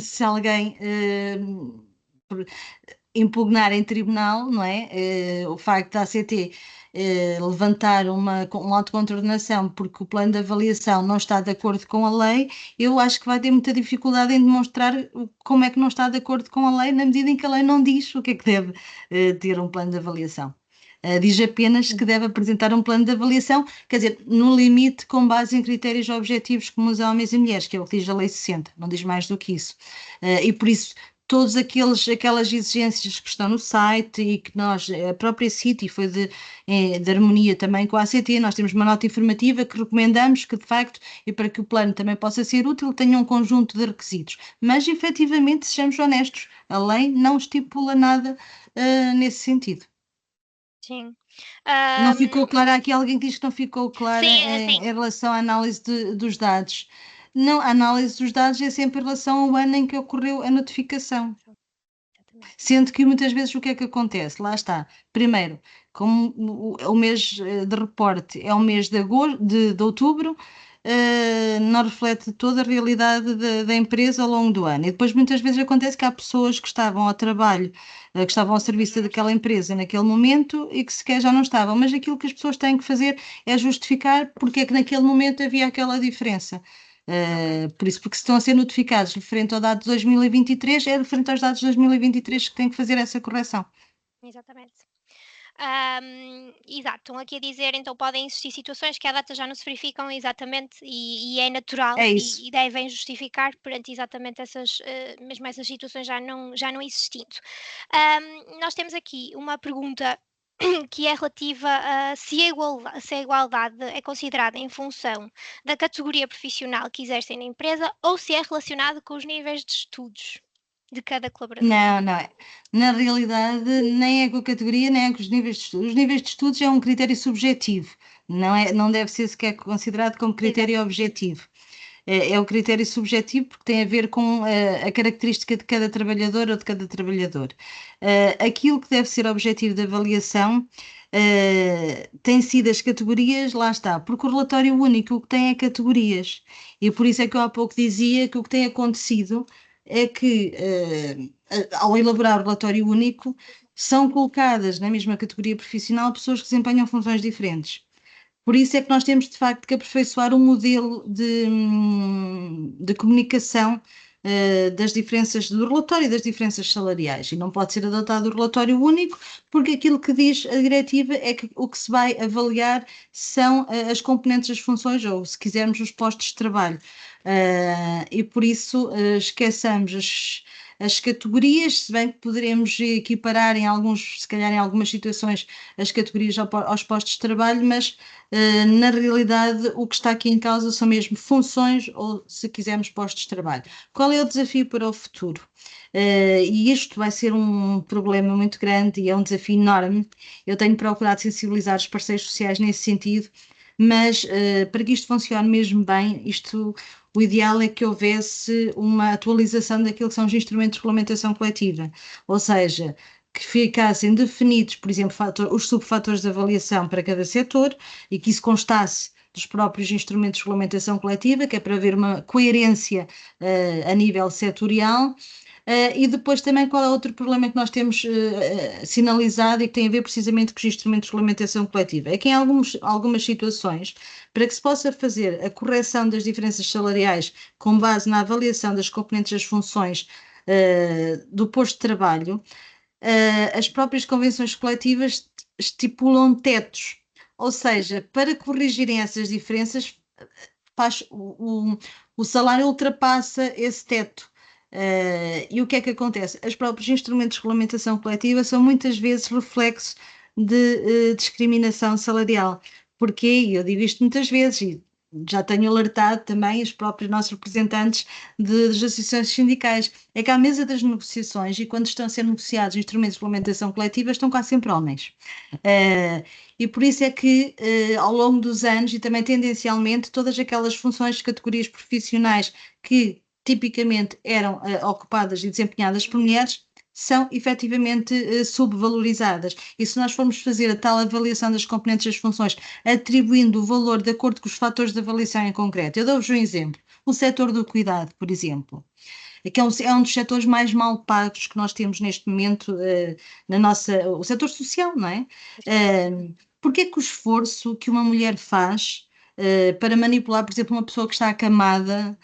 se alguém impugnar em tribunal, não é? O facto da ACT levantar um auto de contornação porque o plano de avaliação não está de acordo com a lei, eu acho que vai ter muita dificuldade em demonstrar como é que não está de acordo com a lei, na medida em que a lei não diz o que é que deve ter um plano de avaliação. Diz apenas que deve apresentar um plano de avaliação, quer dizer, no limite com base em critérios objetivos comuns a homens e mulheres, que é o que diz a Lei 60, não diz mais do que isso. E por isso, todas aquelas exigências que estão no site e que nós, a própria City foi de harmonia também com a ACT, nós temos uma nota informativa que recomendamos que, de facto, e para que o plano também possa ser útil, tenha um conjunto de requisitos. Mas, efetivamente, sejamos honestos, a lei não estipula nada nesse sentido. Sim. Não ficou claro, há aqui alguém que diz que não ficou clara Sim, em sim. relação à análise dos dados. Não, a análise dos dados é sempre em relação ao ano em que ocorreu a notificação. Exatamente. Sendo que muitas vezes o que é que acontece? Lá está. Primeiro, como o mês de reporte é o mês de outubro, não reflete toda a realidade da empresa ao longo do ano. E depois muitas vezes acontece que há pessoas que estavam ao trabalho, que estavam ao serviço daquela empresa naquele momento e que sequer já não estavam. Mas aquilo que as pessoas têm que fazer é justificar porque é que naquele momento havia aquela diferença. Por isso, porque se estão a ser notificados referente ao dado de 2023, é referente aos dados de 2023 que têm que fazer essa correção. Exatamente. Exato, estão aqui a dizer, então podem existir situações que à data já não se verificam exatamente e é natural É isso. e devem justificar perante exatamente mesmo essas situações já não existindo. Nós temos aqui uma pergunta que é relativa a se a igualdade é considerada em função da categoria profissional que exercem na empresa ou se é relacionado com os níveis de estudos de cada colaborador. Não, não é. Na realidade, nem é com a categoria, nem é com os níveis de estudos. Os níveis de estudos é um critério subjetivo, não deve ser sequer considerado como critério objetivo. É o critério subjetivo porque tem a ver com a característica de cada trabalhador ou de cada trabalhador. Aquilo que deve ser objetivo de avaliação tem sido as categorias, lá está, porque o relatório único o que tem é categorias. E por isso é que eu há pouco dizia que o que tem acontecido é que, ao elaborar o relatório único, são colocadas na mesma categoria profissional pessoas que desempenham funções diferentes. Por isso é que nós temos, de facto, que aperfeiçoar um modelo de comunicação das diferenças do relatório e das diferenças salariais. E não pode ser adotado o relatório único, porque aquilo que diz a diretiva é que o que se vai avaliar são as componentes das funções, ou, se quisermos, os postos de trabalho. E por isso esqueçamos as categorias, se bem que poderemos equiparar se calhar em algumas situações, as categorias aos postos de trabalho, mas na realidade o que está aqui em causa são mesmo funções ou, se quisermos, postos de trabalho. Qual é o desafio para o futuro? E isto vai ser um problema muito grande e é um desafio enorme. Eu tenho procurado sensibilizar os parceiros sociais nesse sentido, mas para que isto funcione mesmo bem, o ideal é que houvesse uma atualização daquilo que são os instrumentos de regulamentação coletiva, ou seja, que ficassem definidos, por exemplo, os subfatores de avaliação para cada setor e que isso constasse dos próprios instrumentos de regulamentação coletiva, que é para haver uma coerência a nível setorial. E depois também qual é outro problema que nós temos sinalizado e que tem a ver precisamente com os instrumentos de regulamentação coletiva? É que em algumas situações, para que se possa fazer a correção das diferenças salariais com base na avaliação das componentes das funções do posto de trabalho, as próprias convenções coletivas estipulam tetos, ou seja, para corrigirem essas diferenças, o salário ultrapassa esse teto. E o que é que acontece? Os próprios instrumentos de regulamentação coletiva são muitas vezes reflexo de discriminação salarial. Porquê? Eu digo isto muitas vezes e já tenho alertado também os próprios nossos representantes das associações sindicais. É que à mesa das negociações e quando estão a ser negociados instrumentos de regulamentação coletiva estão quase sempre homens. E por isso é que ao longo dos anos e também tendencialmente todas aquelas funções, categorias profissionais que tipicamente eram ocupadas e desempenhadas por mulheres, são efetivamente subvalorizadas. E se nós formos fazer a tal avaliação das componentes das funções, atribuindo o valor de acordo com os fatores de avaliação em concreto, eu dou-vos um exemplo. O setor do cuidado, por exemplo, que é um dos setores mais mal pagos que nós temos neste momento o setor social, não é? Porque é que o esforço que uma mulher faz para manipular, por exemplo, uma pessoa que está acamada,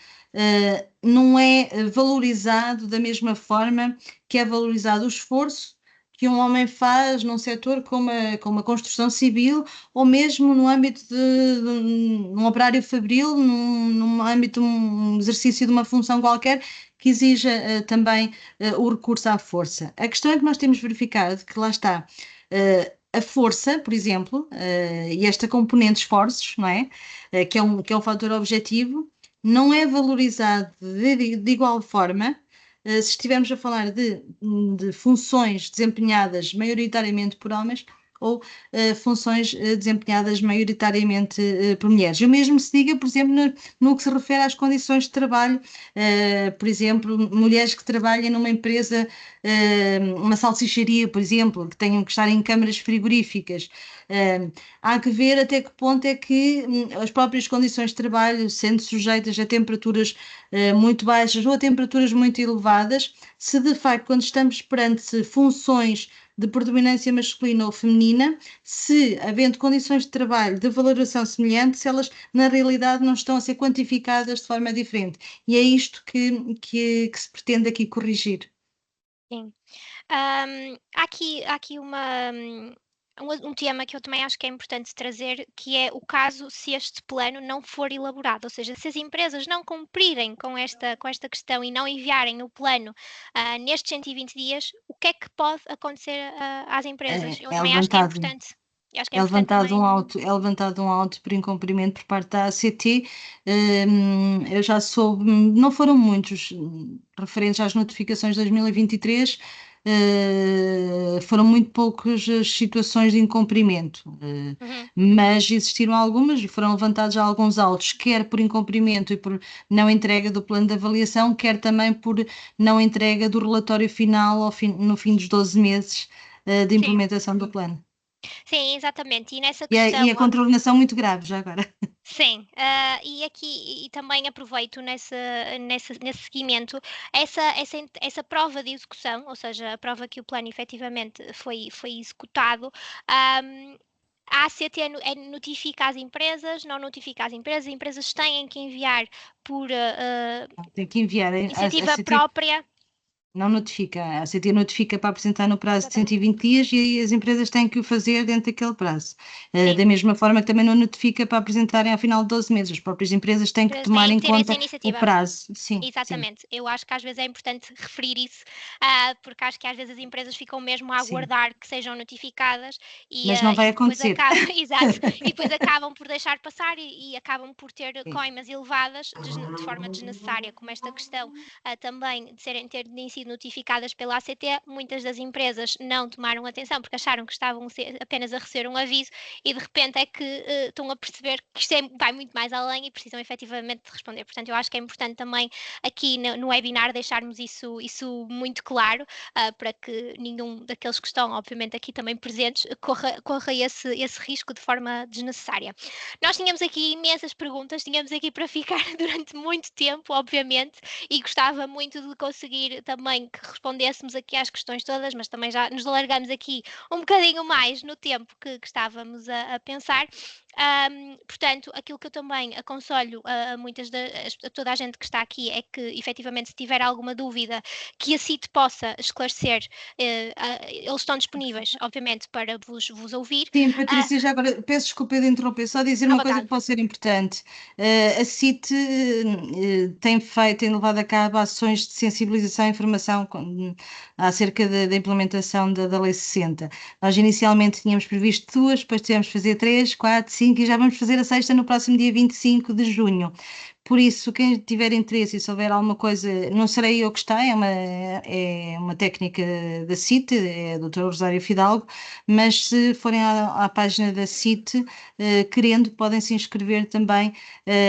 não é valorizado da mesma forma que é valorizado o esforço que um homem faz num setor como a construção civil, ou mesmo no âmbito de um operário fabril, num âmbito, um exercício de uma função qualquer, que exija também o recurso à força. A questão é que nós temos verificado que lá está a força, por exemplo, e esta componente esforços, não é? Que é um fator objetivo, não é valorizado de igual forma se estivermos a falar de funções desempenhadas maioritariamente por homens ou funções desempenhadas maioritariamente por mulheres. O mesmo se diga, por exemplo, no que se refere às condições de trabalho, por exemplo, mulheres que trabalhem numa empresa, uma salsicharia, por exemplo, que tenham que estar em câmaras frigoríficas. Há que ver até que ponto é que as próprias condições de trabalho, sendo sujeitas a temperaturas muito baixas ou a temperaturas muito elevadas, se de facto, quando estamos perante funções de predominância masculina ou feminina, se, havendo condições de trabalho de valoração semelhante, se elas na realidade não estão a ser quantificadas de forma diferente. E é isto que se pretende aqui corrigir. Sim. Há aqui um tema que eu também acho que é importante trazer, que é o caso se este plano não for elaborado, ou seja, se as empresas não cumprirem com esta questão e não enviarem o plano nestes 120 dias, o que é que pode acontecer às empresas? Eu É também acho que é levantado. importante. Acho que é É importante levantado também. é levantado um auto por incumprimento por parte da ACT. Eu já soube, não foram muitos referentes às notificações de 2023, foram muito poucas as situações de incumprimento, Uhum. mas existiram algumas e foram levantados já alguns autos, quer por incumprimento e por não entrega do plano de avaliação, quer também por não entrega do relatório final no fim dos 12 meses de Sim, implementação do plano. sim, exatamente. E nessa E a questão, contornação muito grave, já agora. sim, e aqui e também aproveito nesse seguimento essa prova de execução, ou seja, a prova que o plano efetivamente foi executado. A ACT notifica as empresas, não notifica as empresas têm que enviar por Tem que enviar. A iniciativa CT própria. não notifica. A CT notifica para apresentar no prazo de Exatamente. 120 dias e aí as empresas têm que o fazer dentro daquele prazo. Sim, Da mesma forma que também não notifica para apresentarem ao final de 12 meses. As próprias empresas têm que empresas tomar têm em que ter essa conta o iniciativa. prazo. Sim, sim, Exatamente, eu acho que às vezes é importante referir isso, porque acho que às vezes as empresas ficam mesmo a sim. aguardar que sejam notificadas Mas não e vai depois acontecer. acabam, exato, e depois acabam por deixar passar e acabam por ter Sim. coimas elevadas de forma desnecessária, como esta questão também de terem sido notificadas pela ACT, muitas das empresas não tomaram atenção porque acharam que estavam apenas a receber um aviso e de repente é que estão a perceber que isto vai muito mais além e precisam efetivamente de responder. Portanto, eu acho que é importante também aqui no webinar deixarmos isso muito claro, para que nenhum daqueles que estão, obviamente, aqui também presentes, corra esse risco de forma desnecessária. Nós tínhamos aqui imensas perguntas, tínhamos aqui para ficar durante muito tempo, obviamente, e gostava muito de conseguir também que respondêssemos aqui às questões todas, mas também já nos alargamos aqui um bocadinho mais no tempo que estávamos a pensar. Portanto, aquilo que eu também aconselho a toda a gente que está aqui é que, efetivamente, se tiver alguma dúvida, que a CIT possa esclarecer, eles estão disponíveis, obviamente, para vos ouvir. Sim, Patrícia, já agora peço desculpa de interromper, só dizer À uma coisa que vontade. pode ser importante. A CIT tem levado a cabo ações de sensibilização e informação acerca da implementação da Lei 60. Nós inicialmente tínhamos previsto duas, depois tivemos de fazer três, quatro, cinco e já vamos fazer a sexta no próximo dia 25 de junho. Por isso, quem tiver interesse e souber alguma coisa, não serei eu que está, é uma técnica da CIT, é a doutora Rosário Fidalgo, mas se forem à página da CIT, querendo, podem se inscrever também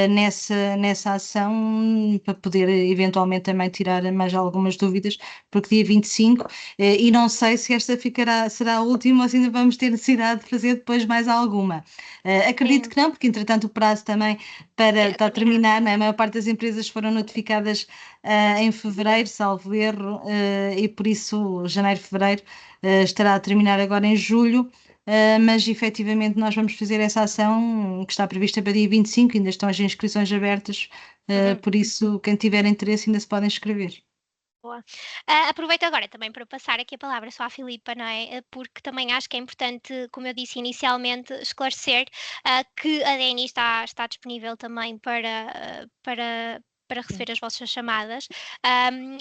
nessa ação para poder eventualmente também tirar mais algumas dúvidas, porque dia 25, e não sei se esta será a última ou se ainda vamos ter necessidade de fazer depois mais alguma. Acredito Sim, que não, porque entretanto o prazo também está a terminar. terminar, não é? A maior parte das empresas foram notificadas em fevereiro, salvo erro, e por isso janeiro, fevereiro estará a terminar agora em julho, mas efetivamente nós vamos fazer essa ação que está prevista para dia 25, ainda estão as inscrições abertas, Uhum. por isso quem tiver interesse ainda se pode inscrever. Boa. Aproveito agora também para passar aqui a palavra só à Filipa, não é? Porque também acho que é importante, como eu disse inicialmente, esclarecer que a DNI está disponível também para Sim. receber as vossas chamadas,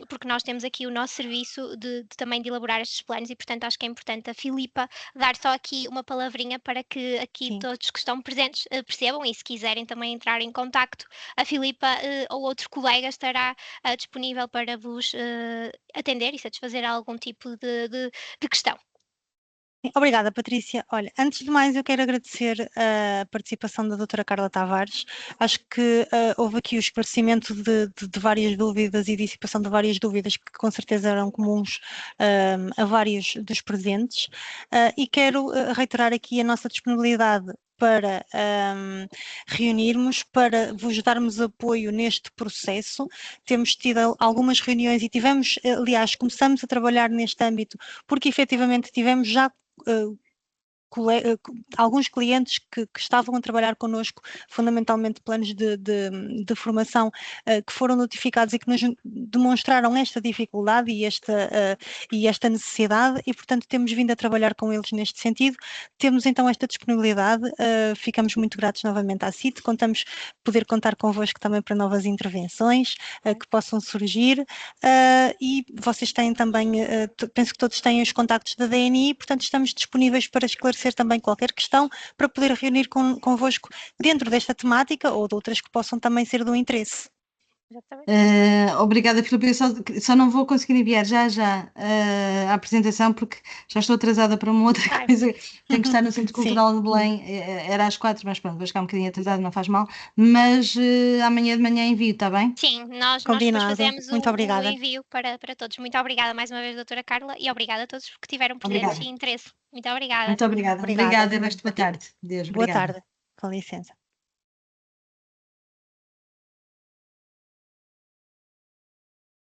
porque nós temos aqui o nosso serviço de também de elaborar estes planos e, portanto, acho que é importante a Filipa dar só aqui uma palavrinha para que aqui Sim. todos que estão presentes percebam e se quiserem também entrar em contacto, a Filipa ou outro colega estará disponível para vos atender e satisfazer algum tipo de questão. Obrigada, Patrícia. Olha, antes de mais, eu quero agradecer a participação da doutora Carla Tavares. Acho que houve aqui o esclarecimento de várias dúvidas e dissipação de várias dúvidas que com certeza eram comuns a vários dos presentes. E quero reiterar aqui a nossa disponibilidade para reunirmos, para vos darmos apoio neste processo. Temos tido algumas reuniões e tivemos, aliás, começamos a trabalhar neste âmbito porque efetivamente tivemos já alguns clientes que estavam a trabalhar connosco, fundamentalmente planos de formação, que foram notificados e que nos demonstraram esta dificuldade e esta necessidade e, portanto, temos vindo a trabalhar com eles neste sentido. Temos então esta disponibilidade, ficamos muito gratos novamente à CIT, poder contar convosco também para novas intervenções que possam surgir e vocês têm também, penso que todos têm os contactos da DNI, portanto estamos disponíveis para esclarecer também qualquer questão, para poder reunir convosco dentro desta temática ou de outras que possam também ser do interesse. Obrigada, Filipe. Eu só não vou conseguir enviar já a apresentação porque já estou atrasada para uma outra coisa. Tenho que estar no Centro Cultural de Belém. Era às 4, mas pronto, vou ficar um bocadinho atrasada, não faz mal. Mas amanhã de manhã envio, está bem? Sim, nós depois fazemos o envio para todos. Muito obrigada mais uma vez, doutora Carla, e obrigada a todos que tiveram presentes e interesse. Muito obrigada. Muito obrigada. Obrigada, resto boa tarde. Deus, boa obrigada. tarde, com licença.